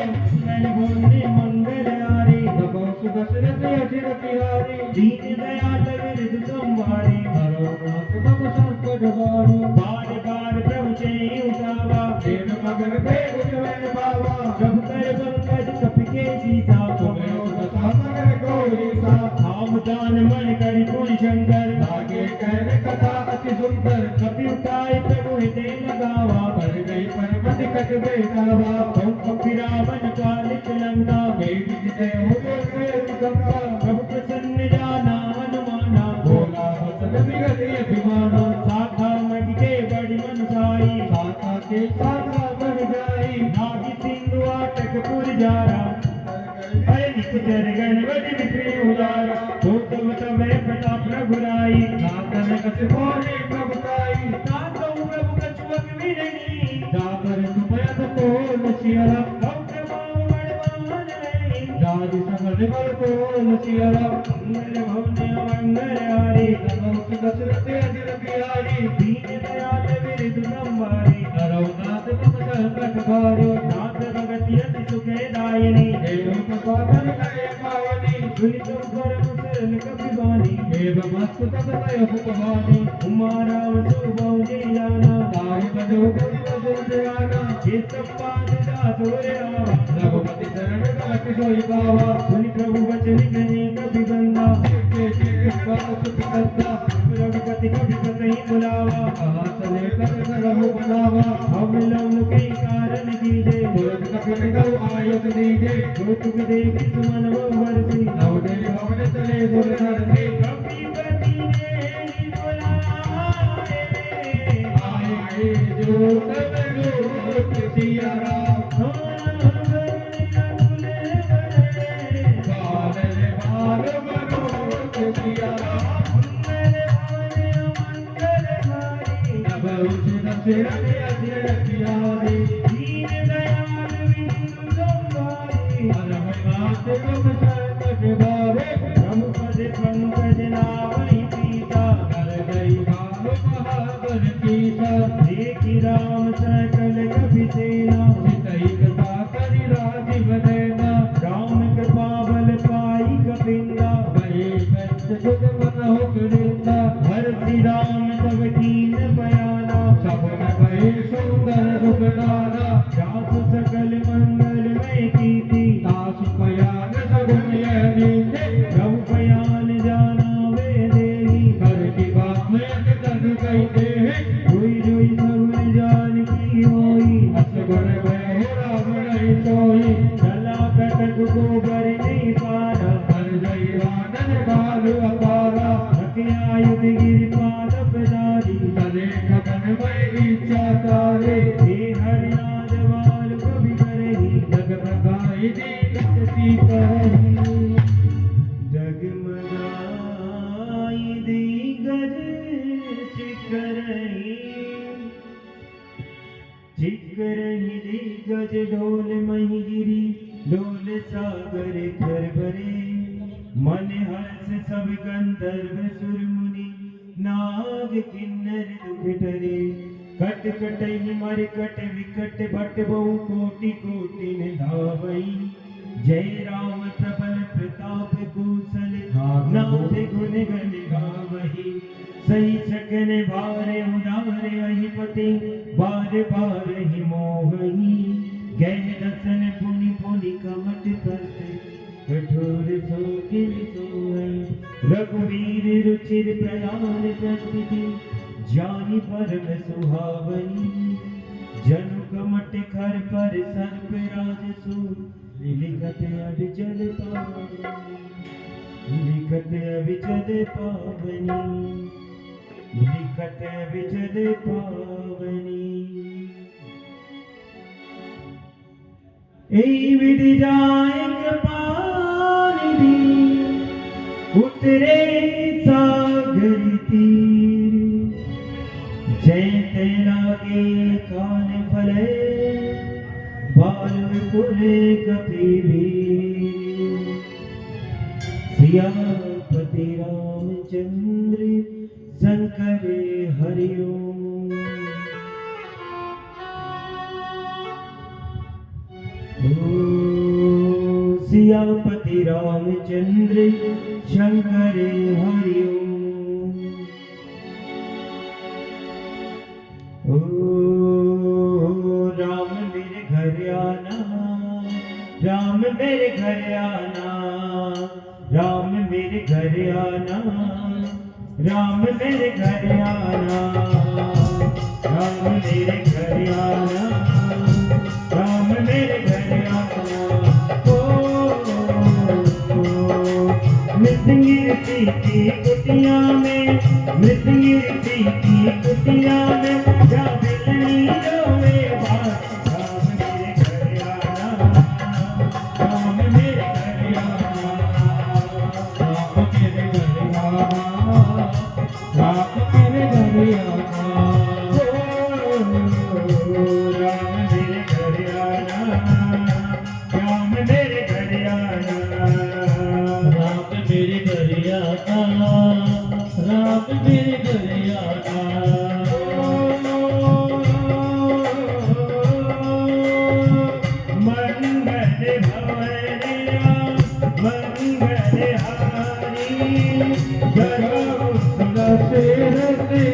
मन बोले मंगल आरे तब सुदशरथ अजिर तिहारी दीन दयाल विरद संभारे हरो नाथ तब संकट हारो बार बार प्रभु चेई उठावा देव मगन पे उठवन बावा जब कर पंकज कपिके सीता तुम्हें उठता मगन गौरी सा हम दान मन करि पुनि शंकर आगे कहने कथा अति सुंदर कपि उठाए प्रभु हिते लगावा पर गई पर्वत कट बेटावा तुम कपि रावण कालिक लंका देवी जय हो गए गंगा प्रभु प्रसन्न जाना हनुमाना बोला वचन बिगड़े अभिमाना शाखा मग के बड़ी मनसाई साता के साता बन जाई नागी सिंधु आटक पुर जारा अरे निकुचर गणपति विप्रे उदारा तो तब तबे प्रताप रघुराई नागन कछ बोले प्रभुताई नातो प्रभु कछुअक विननी जागर सुमयत को नसियरा भक्त भाव बड़वान नहीं जाति समझ बल को नसियरा मंगल भवन मंगल आरे नमो दशरथ अजिर बिहारी दीन दयाल विरद संभारे नरौ नाथ तुम संकट भारी नाथ भगति अति सुखे दायिनी देव प्रसादन करे पावनी सुनि तुम परम सरल कपि बानी देव मस्त तब तय भगवानी उमारा सुबह जे जाना ताहि बजो गति बजो दयाना ये सब पाद दासोरे आवा रघुपति शरण काट सोई बावा सुनि प्रभु वचन कहे कपि बंदा के कृपा सुख करता रघुपति कपि कतहि बुलावा हाथ लेकर करहु बनावा हम लव के कारण कीजे तुरंत कपिल गौ आयुध दीजे जो तुम देखि सुमन वर्षी नव देव भवन चले सुर नरसी कपि पति ने बुलाए आए जो तब जो सिया राम बादल बाल मनो सिया राम नभ उठ दशरथ अजिर बिहारी परम नाथ तुम संकट भारे पंकज नावहि सीता कर गई भाव महाबर कीसा देखि राम सकल कपि सेना चितई कृपा करि राजीव देना राम कृपा बल पाई कपिंदा भये बंद सुख मन हो करिंदा हरषि राम तब कीन बयाना सपन भये सुंदर सुखदाना जासु सकल मंगल में कीर्ति तासु पयान सगुन नीते प्रभु बयान जाना वे देही कर की बात में तन कही दे जोई जोई सगुन जान की होई असगुन भय राम नहीं सोई चला कटक को बर नहीं पारा हर जय वानन काल अपारा रखे आयुध गिर पाद पदारी चले खगन में इच्छा तारे हे हरिनाथ बाल कवि करही जग प्रगाई दीन सीता जगमगाई दिगज चिकरही दिगज ढोल महिगिरी ढोल सागर खर भरे मन हर्ष सब गंधर्व सुर मुनि नाग किन्नर दुख डरे कट कटहि मर कट विकट भट बहु कोटि कोटि ने धावई जय राम प्रबल प्रताप कौशल नाथ गुण गण गावहि सही सकन भारे उदारे अहिपति बार बार ही मोहहि गह दसन पुनि पुनि कमट करते कठोर सो गिर सोई रघुवीर रुचिर प्रयाण प्रस्थिति जानी परम सुहावनी जनु कमट खर पर सर्प राजसू लिखत अड जल पावनी। लिखत विचल पावनी, लिखत विचल पावनी। ऐ विधि जाए कृपानिधि, उतरे सागर तीर। जैते लागे कान फले, बालपुर कपिवीर। सियापति रामचंद्र शंकर हरि ओम। सियापति रामचंद्र शंकर हरि ओम। ओ राम मेरे घर आना, राम मेरे घर आना, राम मेरे घर आना, राम मेरे घर आना, राम मेरे घर आना, राम मेरे घर आना। मृदंगी की कुटिया में, मृदंगी की कुटिया में, जा बिलनी रोवे बात। राम मेरे घर आना, राम मेरे घर आना, राम मेरे घर आना, राम मेरे घर आना। राम मेरे घर आना, राम मेरे घर आना, राम मेरे घर आना, राम मेरे घर आना। मंगल भवनिया मंगल हारी, जगत तुलसी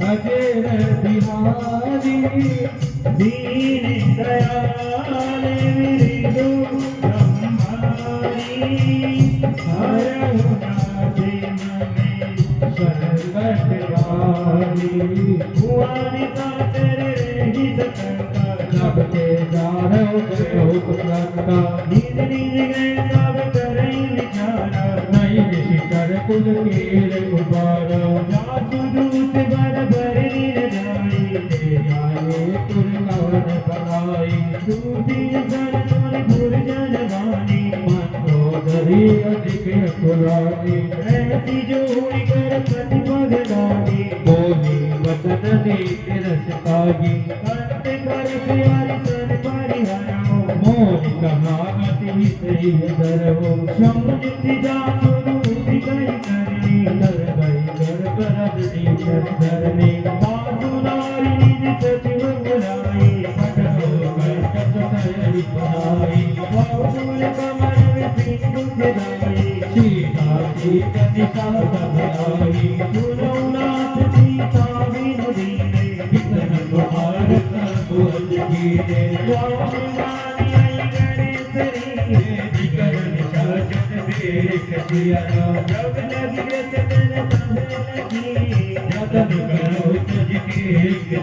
अजय बिहारी। दीन दयाल विरिदु ब्रह्मारी। हरहु नाथे मने संकट वारी। भुवन का तेरे हित करता, सब के दारो गयो पुरंता। नीर नीर गए सब करई विचारा। नहीं निशिकर कुल कीर उबारा। जासु दूत बर बर नीर जाई, जाए तुर कवन बनाई। दूती जन तुर भुर जन वाणी। मंदोदरी अधिक पुरानी। ऐसी जोड़ी कर पति भगवानी। बोली वतन नीति रस पागी। कंठ कर प्यारी सन परिहरो। मोहि कहावति सही धरो। समुझति जासु दूत कई करनी। कर गई कर करदनी चंदरनी। बासु नारी निज सचिव बुलाई। पटहो कर कतई पाई। बाहुल कमर विपिन दुखदाई। सीता सीत दिशा सबलाई। सुनो नाथ सीता बिनु दीने। कितन तुहार सर्वोज कीने। राम नारी आई गणेशरी। जिगर निशाचर देख सिया। जब लगी रचन तब लगी। जतन करो तुझ के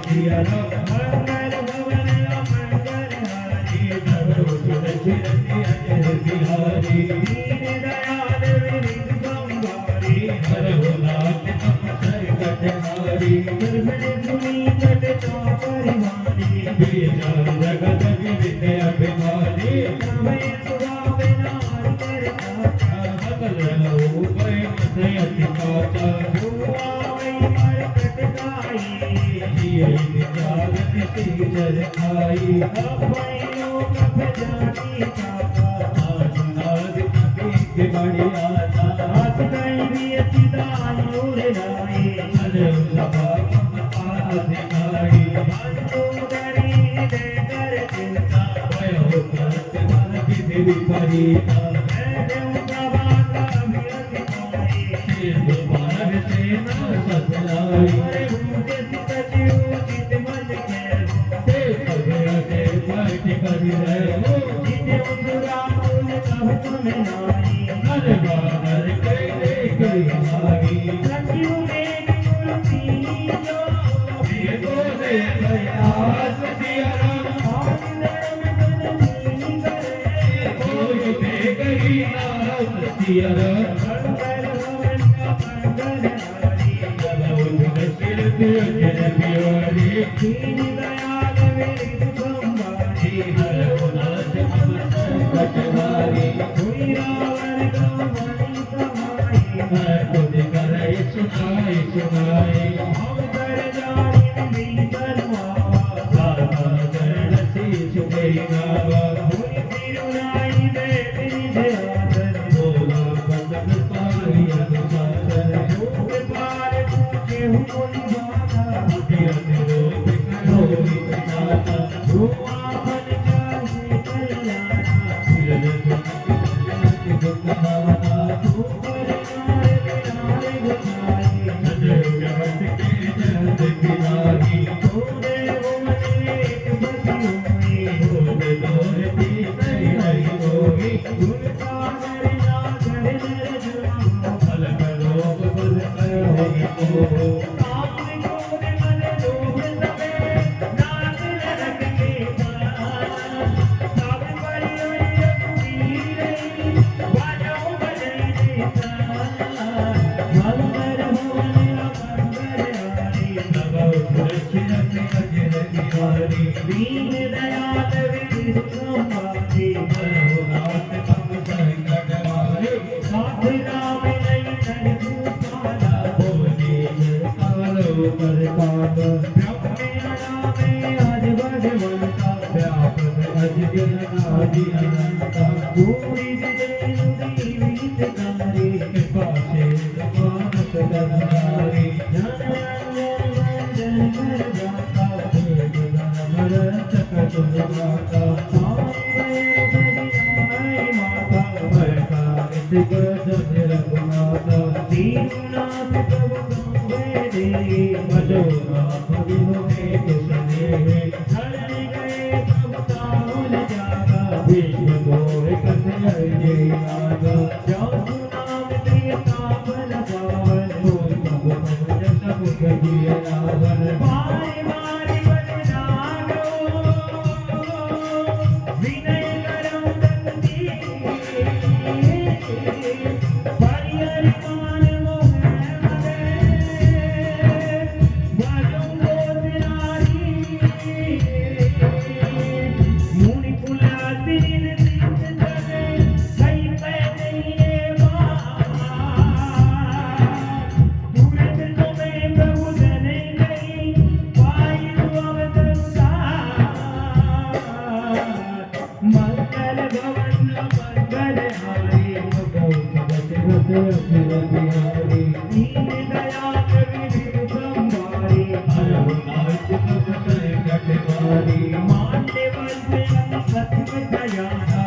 सिया। मंगल भवन अमंगल हारी। धरो सुरक्षित अजर बिहारी। दीन दयाल विरिद गंगारी। हरहु नाथ तप संकट हारी। दुर्मन सुनी कटता परिवारी। बीजा जगत विदित अभिमानी। समय सुहावे नार करता। सकल रहो भय सयति काचा। हुआवै मरकट गाई। जिये जागत सीचर खाई। अभय लोक भजानी काका। आसनाद कपी बड़ी आशा। हाथ गई भी सिदायूर लाई। हरहु सभा आधिकारी। मंदोदरी दे कर चिंता। भयो करत मन विधि विपरीता। मैं देव प्रभा का अभिरति पाई। सिंधु मार्ग सेना सतलाई। अरे भूते सचिव चित मन के। ते सभय से पाठ कर रहो। जिते उसरा कुल कह तुम नाई। नर बानर के देख भागी। सचिव एक कुर्सी जो। ये तो दे प्रयास दिया। आंदर में तन नीनी करे। कोई दे गई नारद सिया। दीन दयाल विरिध संभारी रघुनाथ हम संकट हारे कोई रावण का बलि समाई तुझ करे सुनाए सुनाए हम कर जानी भीतर मावा चरण शीश गई गावा कोई तिरुनाई दे निज आदर बोला बदन पारी अनुसार योग पार पूछे हुकुम बाधा मुझे अनुरोध करो विधाता तू आपन चाहे कल्याणा तू पर नारे नारे गुनाहे तोरे होने एक बसी हुई गुण सागर नागर नर जुआ काम क्रोध मन लोभ सबे नाग नरक के दान सब पर रघुवीर बाजो बजई निशान मंगल भवन मंगल हारी दीन दयाल विरिध संभारी साथ राम नहीं नर भूपाला ब्रह्मे अनामे आज भगवंता पूरी देनु दीवित कारी जन कर जाता आए बरियाई माता दीनुनाथ प्रभु गंगे दे धरणी गए प्रभु तावन जागा जासु नाम प्रिय तावन पावन बारी बारी बलिदानो विनय करौ दंती हरिहर मान मोह मगे भजो नारी मुनि कुला तीन तीन चले कई पैदे तुरंत तुम्हें प्रभु जने गई वायु अवतरुसार मंगल भवन मंगल हारी दीन दयाल विरिध संभारी मान्य वंश सत्य दयाना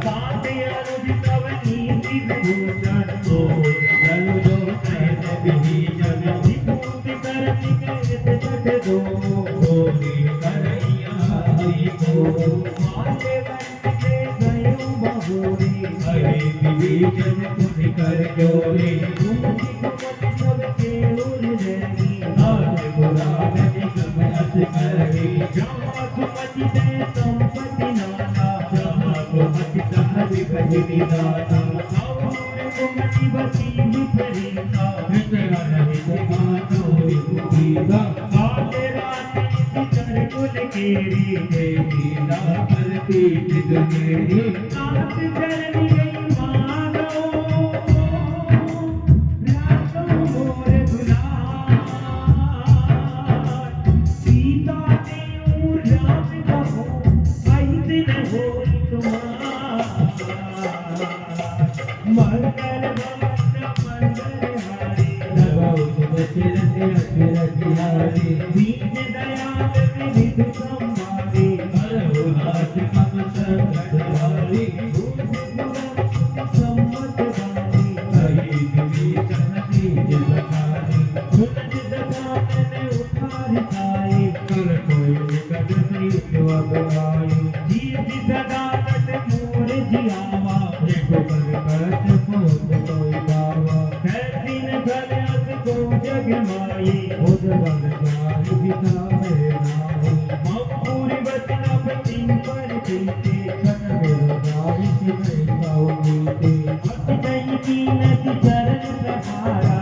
कांते अनुज तव नीति विभूषण विभूति कर निकेत जट दो मान्य वंश के गयो बहुरी कर जोरे तुमकी कुमति सबके उर देगी जहाँ सुमति दे संपत्ति नाना और कुमति बसी विपरीता आते राती कर कुल केरी नाथ चरणी गई मानो रातो मोर दुलार सीता देऊ राम कहो आई दिन होई तुम्हार मंगल भवन मंगल हारी दीन दयाल विरिध संभारी सम्मत बारी सुनत दगान उठार खाए जीत सदानत मोर जियावा कैसीन गलत को जग माई मपूरी बचना पतिन पर चलते अति नहीं की नदी चरण सहारा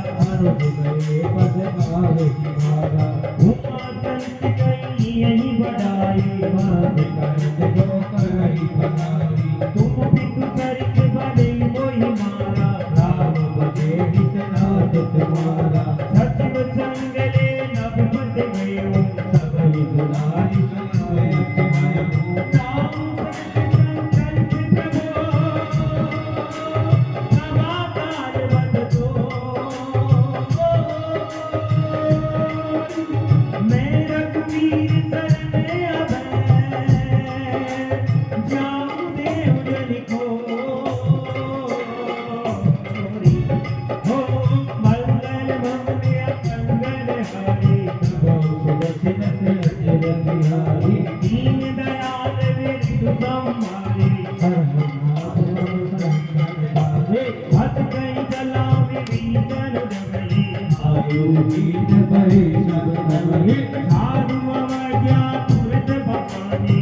तुम्हारा सचिव संगले नभ पद गयो सबरी दुलारी सुनाए तुम्हारा राम संकल्प प्रभो समाचार बद दो मैं रघुवीर शरण अभय जाऊं देव जन को हो मंगल भवन मंगल हरि दीन दयाल विरधु संहारे हथ कई चला विभीषण जगहि साधु अवज्ञा तुरत भवानी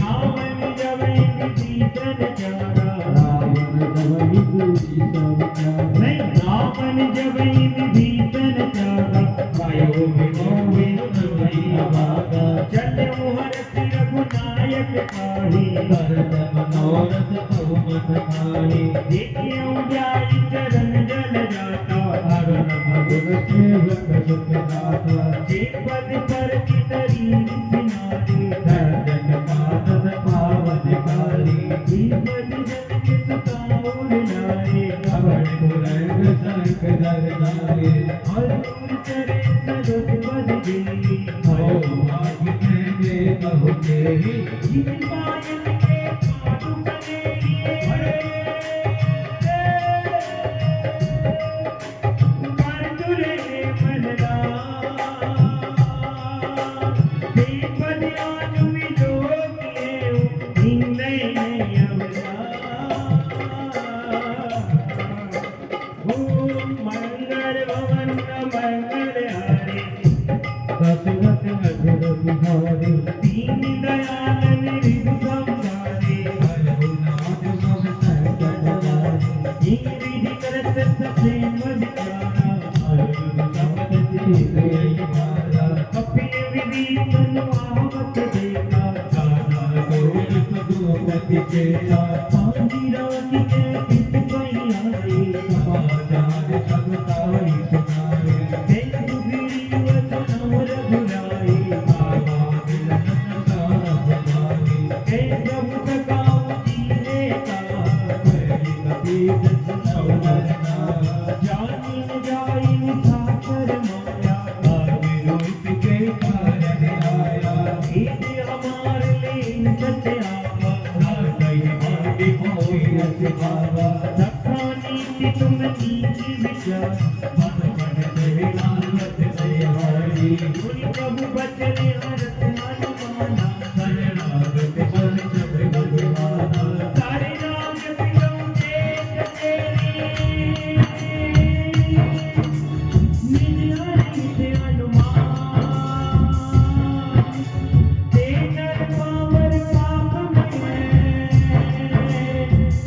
रावण जबै विभीषण चारा नहीं रावण जबै विभीषण चारा वायो विमोहित चले मोहर रघुनायक पाहि देखियो जाई चरण जल जाता एक पद पर कितरी सिनारे पद जन के सुताउर लाए और दूर चरे सरोज पद गिरी जीवन पायल के पादु बनेरी मनला देवद आनु विलोकिये हिंदे अवला मंगल भवन मंगल हरि दीन दयाल विरधु संहारे विधि करत सप्रेम विचारा कपिल विभीषण आवत देखा पांजी रानी के पित कहियारे तुम नीति विचार प्रभु बचन हरत हनुमाना सारे राग सिरों देख तेरी निज हरि से हनुमान तेजर पावर पाप में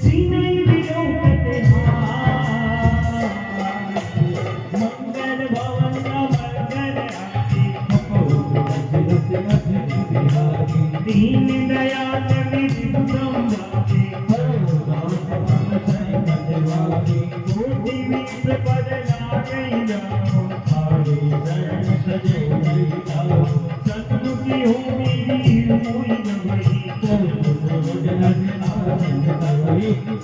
सीनै विलोकत मंगल भवन मंगल हरि दीन दयाल विरधु संहारे कोटि विप्र पद लागई जाओ सतमुखी हो मेरी हुई नमहि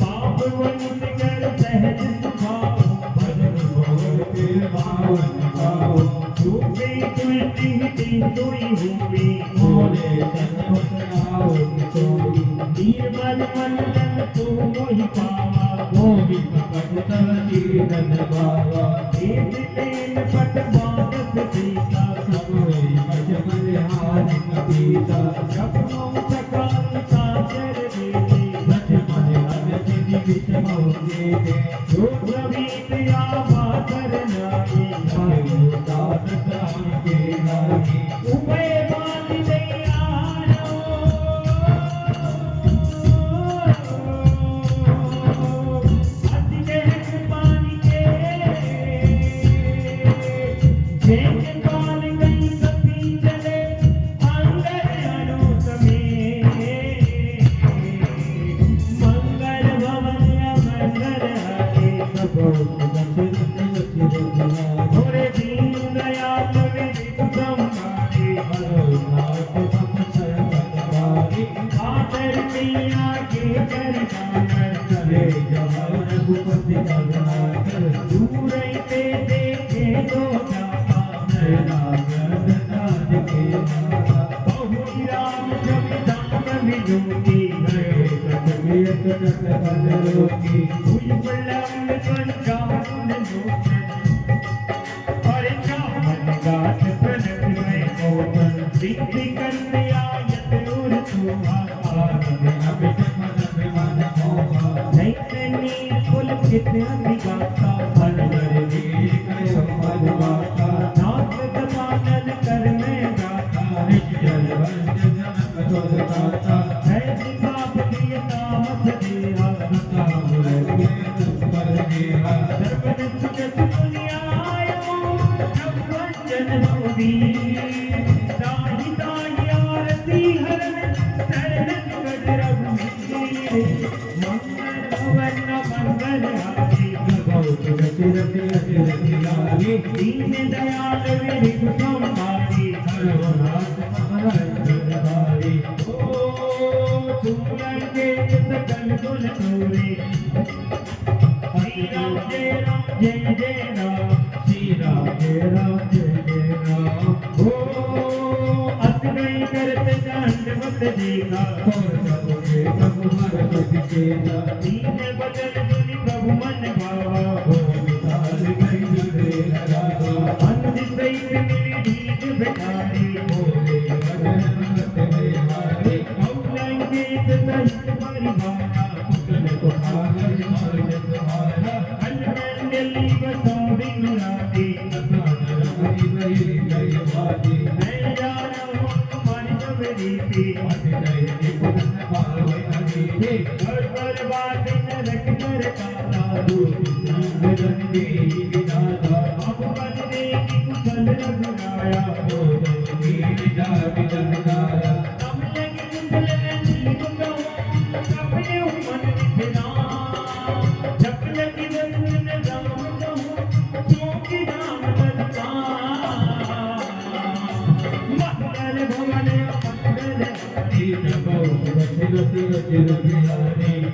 पाप वंश कर सहज सुखाओ रूपे तुलसी तेंदुई हुई निर्मल मंडन तू मोहि पावा देव तेन पट बादस सीता जपनो सकाल साचर देते जो प्रवीत आवा करनाई उभय बाल दयालो अति देख पानी के जेठ काल गई कपी चले अंगर अनुत में मंगल भवन मंगल लागे करबानर चले जाओ रघुपति अवतार दूर पे देखे दो जापा नागद नाद के नाथा बहु राम जब दाम मिलोगी कटमिय कटक बल रोगी हुई बलम कंचान लोचन और चावन गात प्रणत में मोहन सिद्धि कन्या यतुर तुहा नैतनी पुलकित अधिगाता नाथ दबानल कर में गाता है जिबाब दिए तामस देहा सर्वन सुजत दुनियायो जब वंजन होगी ताहि ताहि आरती हरन शरण गज रघुवीर मंगल भवन मंगल हारी दीन दयाल विरिग संहारी सुमरन के सकल गुण तोरे श्री राम जय राम श्री राम जय राम जय जय राम ओ अस गई करत दंडवत देखा दीन बदन सुनि प्रभु मन भावा अंध सहित मिली दीन बिठारी औलंगे सहित परिवारा अलमंडली बसौरी नुराती मैं जाना हूँ तुम्हारी सब रीति हर पर बात नरक कर काला अब बन देगी कुशल रघुराया तब लगी कुशल जीव कहो अपने मन विधना जब लगी वंदन राम कहो क्योंकि राम बलता मंगल भवन मंगल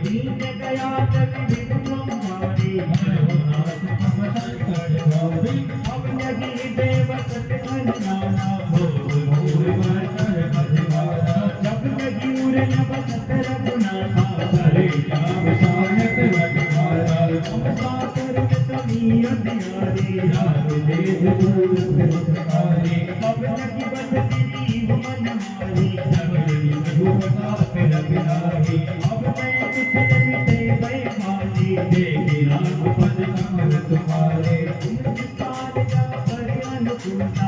दीन दया कवि विक्रमारी अब लगी देवसत खजाना जब लगी उरे नवसत रघुनाथा साकर समी अधियारी अब लगी बस दिलीप मनमारी अब मैं कुछ लगते बैठाली काल का पर अनुकूलता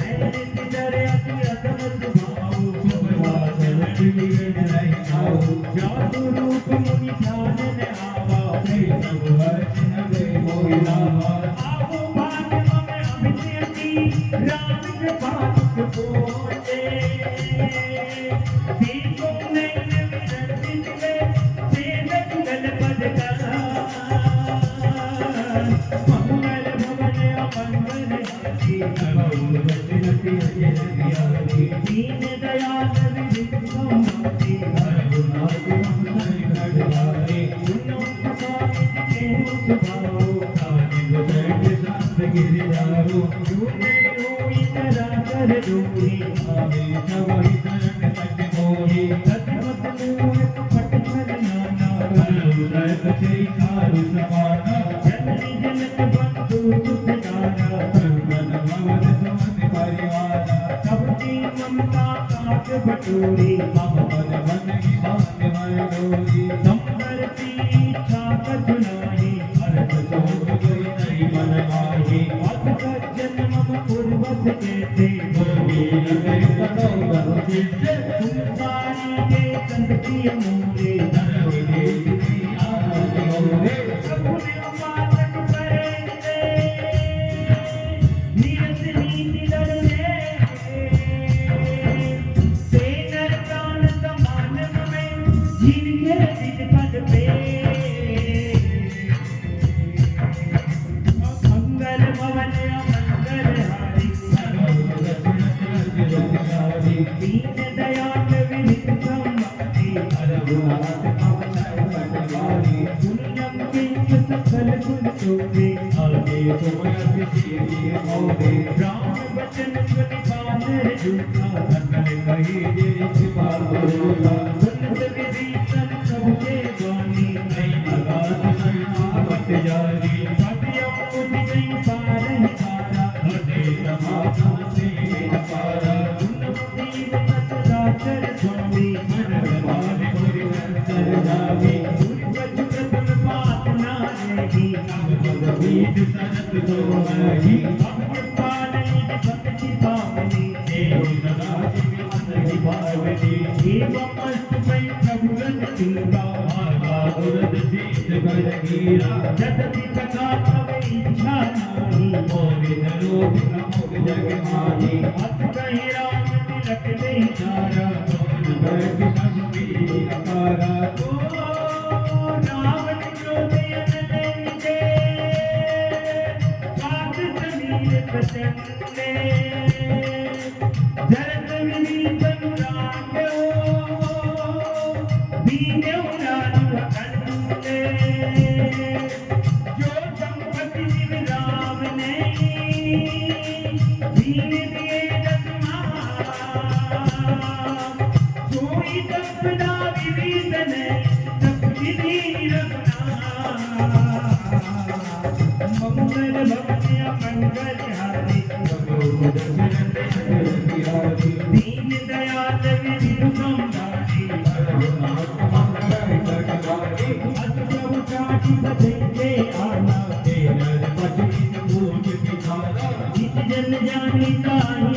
मैंने तिधर अति अदमत भाव जादू रूप मुनि ध्यान न आवा आवो भाग्य में अभिषेकी राम कृपा बोले दीपो में विरंजित में सेवक दल पद का मंगल भवन मंगल हारी दीन दयाल विरिग संहारी सुनो सुभाषित के सुभाओ दूरे होई तरा कर दूरी सतमत मूर्ख पटकर नाना जननी जनक बंधु सुख नाना सबकी ममता काट बटोरी संभरती इच्छा कछुनाई अथ जन्म पूर्वज कहते संसारी के संतति मूले प्रभु ने उपासक करेंगे निरत नीति डरने से नर प्राण समान में जिनके दिल पद पे मंगल भवन मंगल हारी दीन दया संवारी रघुनाथ अवतार कटवारी गुणगम के सकल गुण तोरे आगे तुम अभिषेक मोरे राम वचन सुनि पानर झूठा सकल कही जे छिपावरोला सुनत विधि सन सबके ज्ञानी नहीं अगाध शरणागत जारी सत्यम बुद्धि नहीं पारहि पारा हृदय समाता से पारा गुण बुद्धि सचराचर स्वामी मन वाले पुरि अंतर जावी गुरु बचु प्रथम बात ना रही अब बीज सरत तो रही भक्त पालनी भक्ति पावनी देव सदा शिव अंतरि पावनी एवं मस्त पै प्रभु रन चिंता मार्गा दुरद शीत कर गिरा जगति कथा तव इच्छा नाहि मोहि लोक मोग जग माही अत कहि राम तिलक नहीं तारा सोन बैठ सब पीर अपारा तो रावण क्रोधयन लेंगे सात समीर प्रचंडे जरत विनीतन राम्यो दीन्यो रानु अखंडे जो संपत्ति शिव राम ने दीन दिए सोई संपदा विविध ने सबकी दीन मंगल भक्ति मंगल हारी दीन दयाल विधि संधारी अस प्रभु काटी बधे आना जिस जन जानी ताहि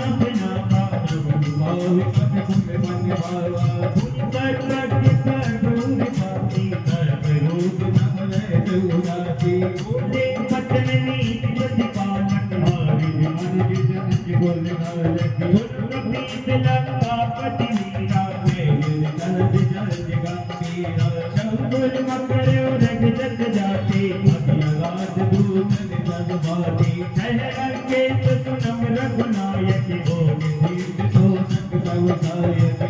अपना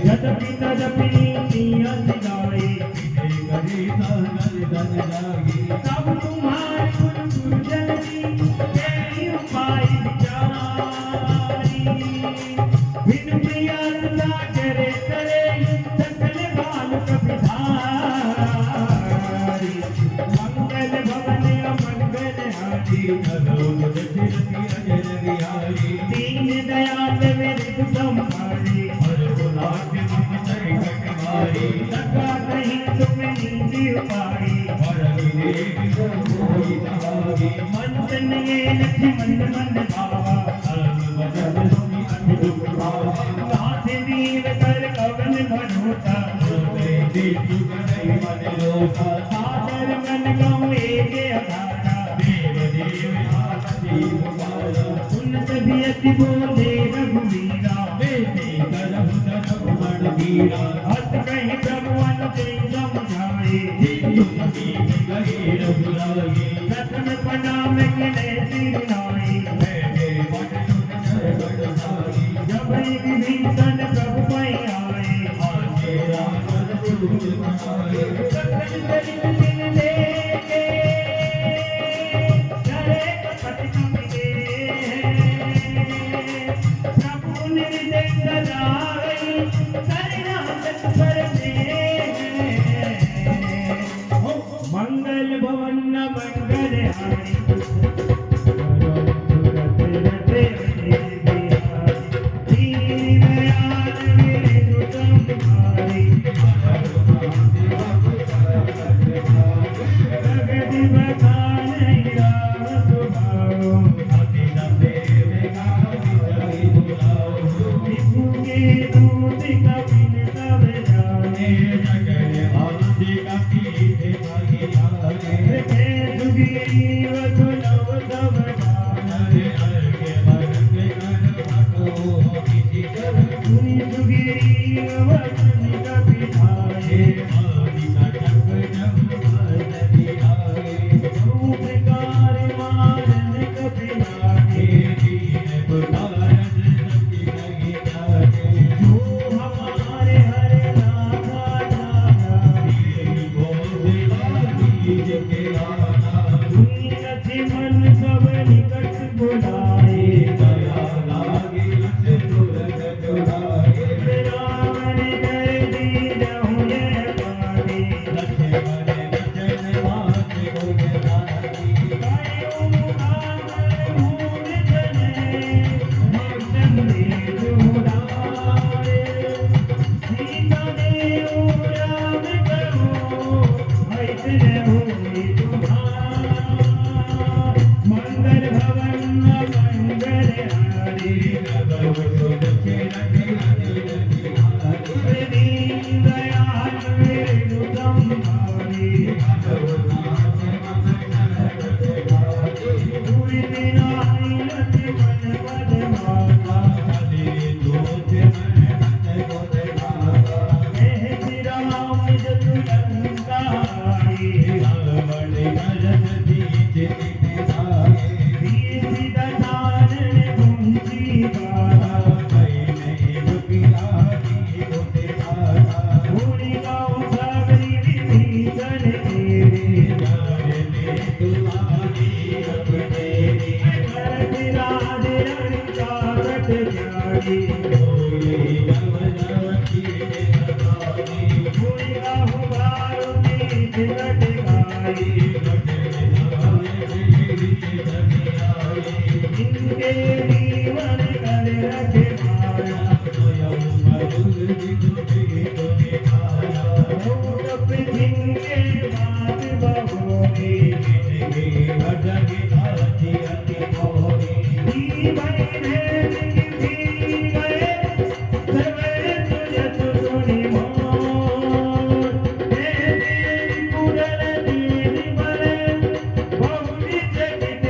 यद्यपि तदपि नीतियाँ सिखाए सब तुम्हारे गुरु जन की यही उपाय विचारी बिन प्रियता करे करे सकल बाल कपिधारी मंगल भवन अमंगल हारी दीन दयाल विरध संभारी लगा नहीं तुम नीति उपाई मंथन ये लक्ष्मण मन भावा नाथ वीर कर कवन भरोसा सादर मन गाँव एक अखाड़ा उन्नत भी अति बोले रघुवीरा हस्त कहीं प्रभु अनुजय समझाए रत्न प्रणाम किले सिरनाए जब विभीषण प्रभु पै आए सकल चरित दिन देखे चले कपट कपिले प्रभु निर्देश सजाए मंगल भवन मंगल हारी दीन दयाल विरधु संभारी जगति बखाने राम स्वभाव विभु के दूत कपिल सब जाने सुग्रीव सुनव सब सुनि सुग्रीव वचन कपिधारे प्रकार मारन कपिलागे जो हमारे हरे नाम इनके जीवन कर रखे माया कप जिनके बात बहोरी भाई भेद की गए सवेरे तुझे सुनी मोर तेरी पुरन दीन बने बहुरी जगत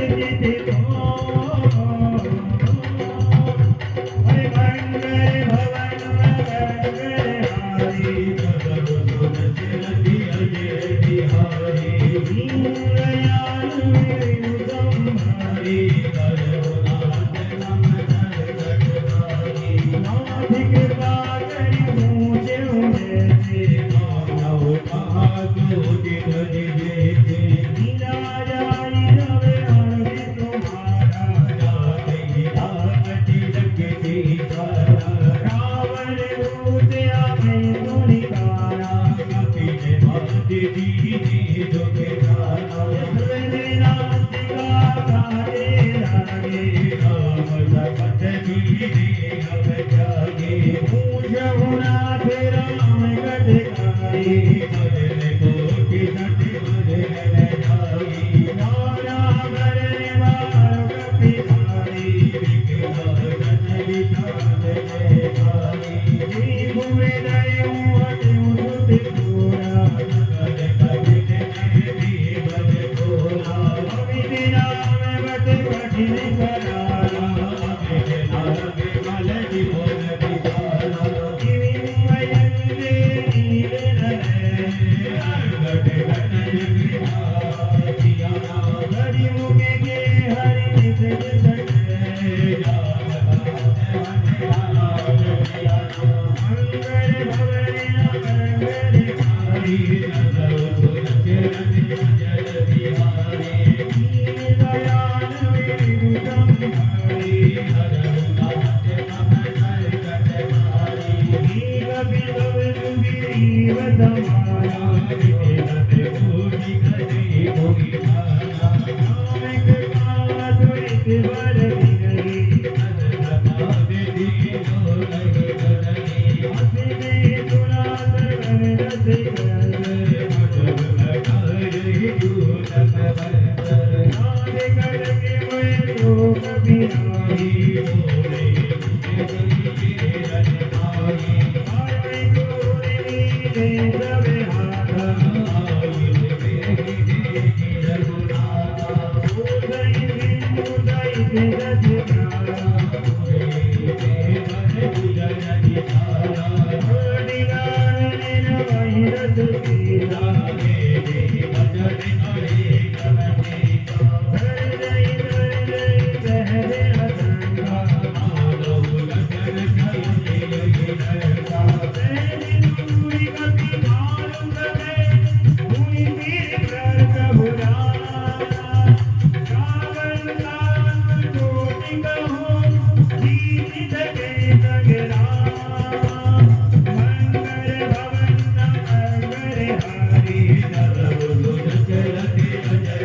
जित हरे मंगल भवन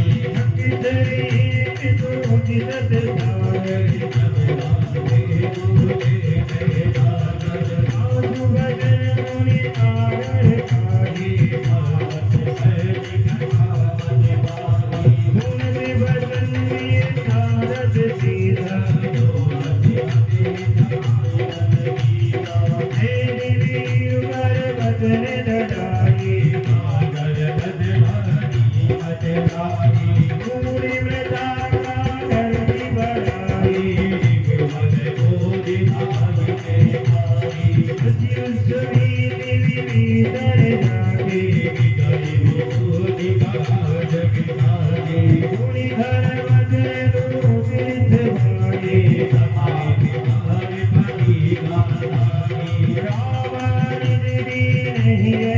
मंगल हारी नहीं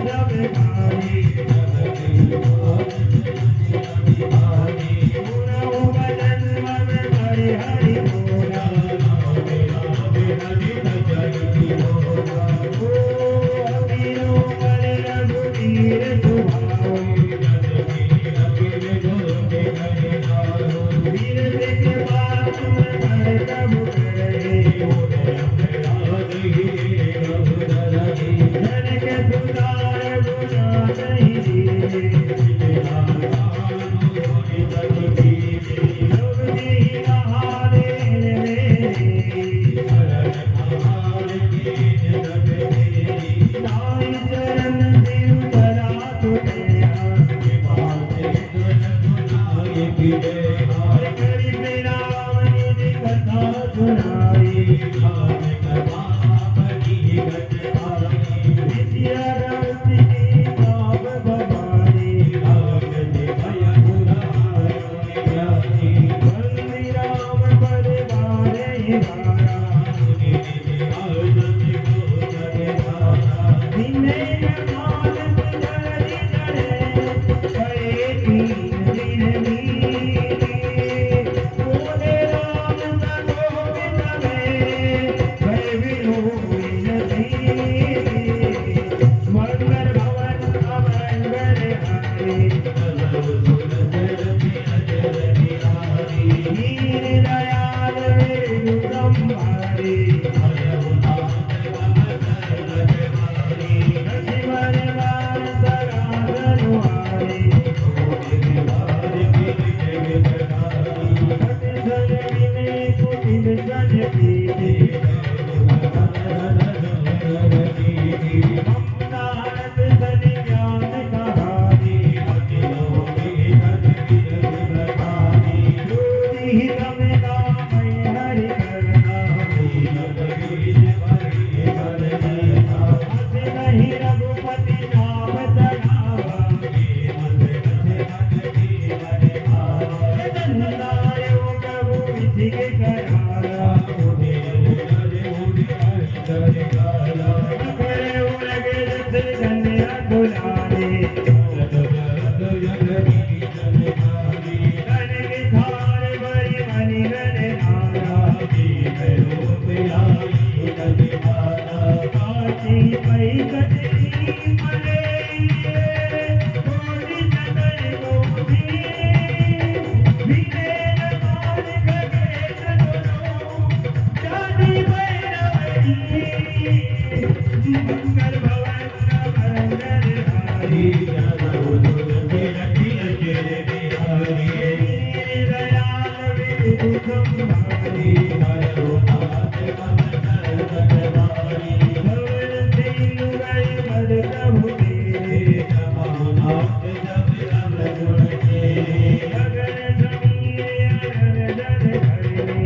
सब भाई पूरा होगा जन्म में हरि हरि बोला अमीरों पर रघुवीर सुभाओ वीर सिख बात में हर तब करे धन के सुधार गुना नहीं दिए लोग जी नहारे ताई चरण से उतरा तुझे गरीब राम जी कथा सुनाई विद्या रस की नाम भवानी बंदी राम परिवार विनय मानस धरि धरे तीन बोले राम सगोविंद में भय विलोई मंगल भवन अमंगल हारे दीन दयाल विष्णु संभारे शिवन बाल सगाधन हारे सत सन विनय कुटिल सन पीते अमनारत सन ज्ञान कहानी दूरी तम नाम हरि करना हस नहीं रघुपति नाम चढ़ावा धन्यनायो प्रभु विधि के करारा करे उलगे जैसे कन्या दुलारे धन की थार बड़ी मणि गण नारा काची पई कजरी मले गोरी चतन गोरी विनय मान खगे सजनो जानी भैरवरी मंगल भवन मंगल हारी दयाल विष्णु संभारी भवन सिंह गए बड़ प्रभु तेरे गगन समीर अनर्दन करने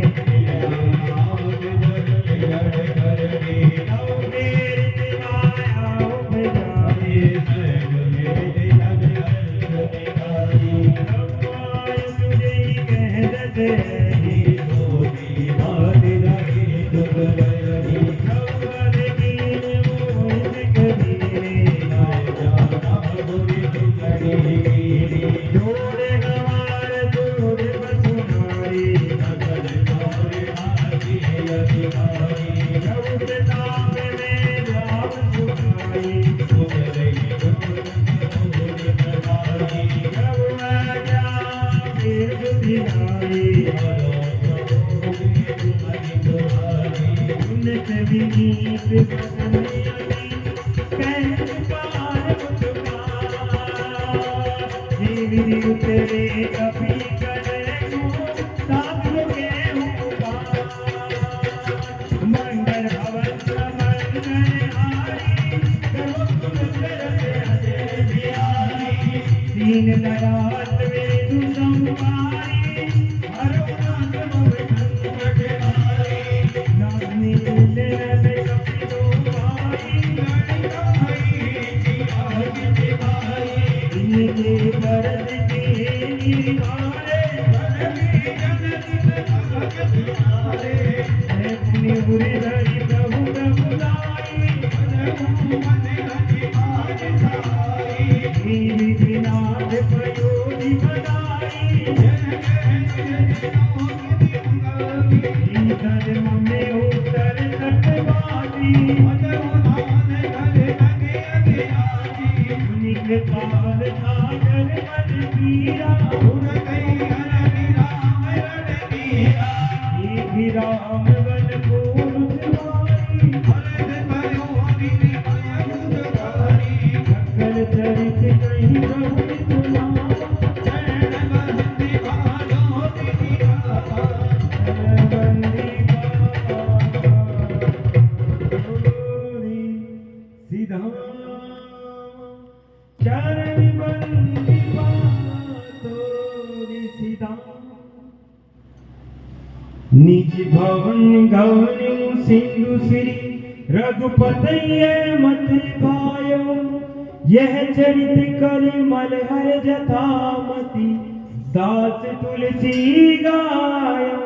नौ तेरी माया उपजाए भगवान तुझे कहत रही भगवत दीन मोह सिख धीरे जोड़े हमार जोड़े बसुनारी जब ताप में जाप सुनाई जब आजा फिर बुधिनाई उन्नत विनीत बसनियानी कहत पार देवी उतरे कभी करे साधु के मंगल भवन मंगल हारी दीन दयाल विष्णु संभारी हरनाथ भव संकट हारी नामी उदर में कपिलो भाई इनके बरद के निर्वाले अपनी बुरी धरी प्रभु प्रभुदाई बिहारी निक काल सागर मन पीरा एक राम बन फूल सिवारी सकल चरित कहीं बहुत सुना चरण बंदी तोरी सीधा निज भवन गवन सिंधु श्री रघुपति मत पायो यह चरित कर मलहर जथामति दास तुलसी गायो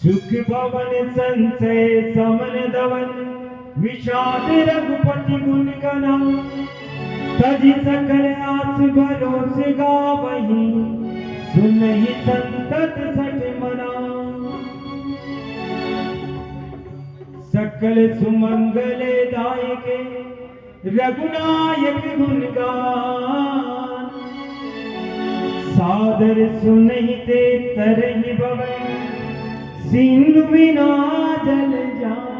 सुख भवन संचय समन दवन विषाद रघुपति गुण गना तजि सकल आस भरोस गावही सुनहि संतत सठ मना सकल सुमंगल दायक रघुनायक गुण गान सादर सुनहि ते तरहि भवन सिंधु बिना जल जान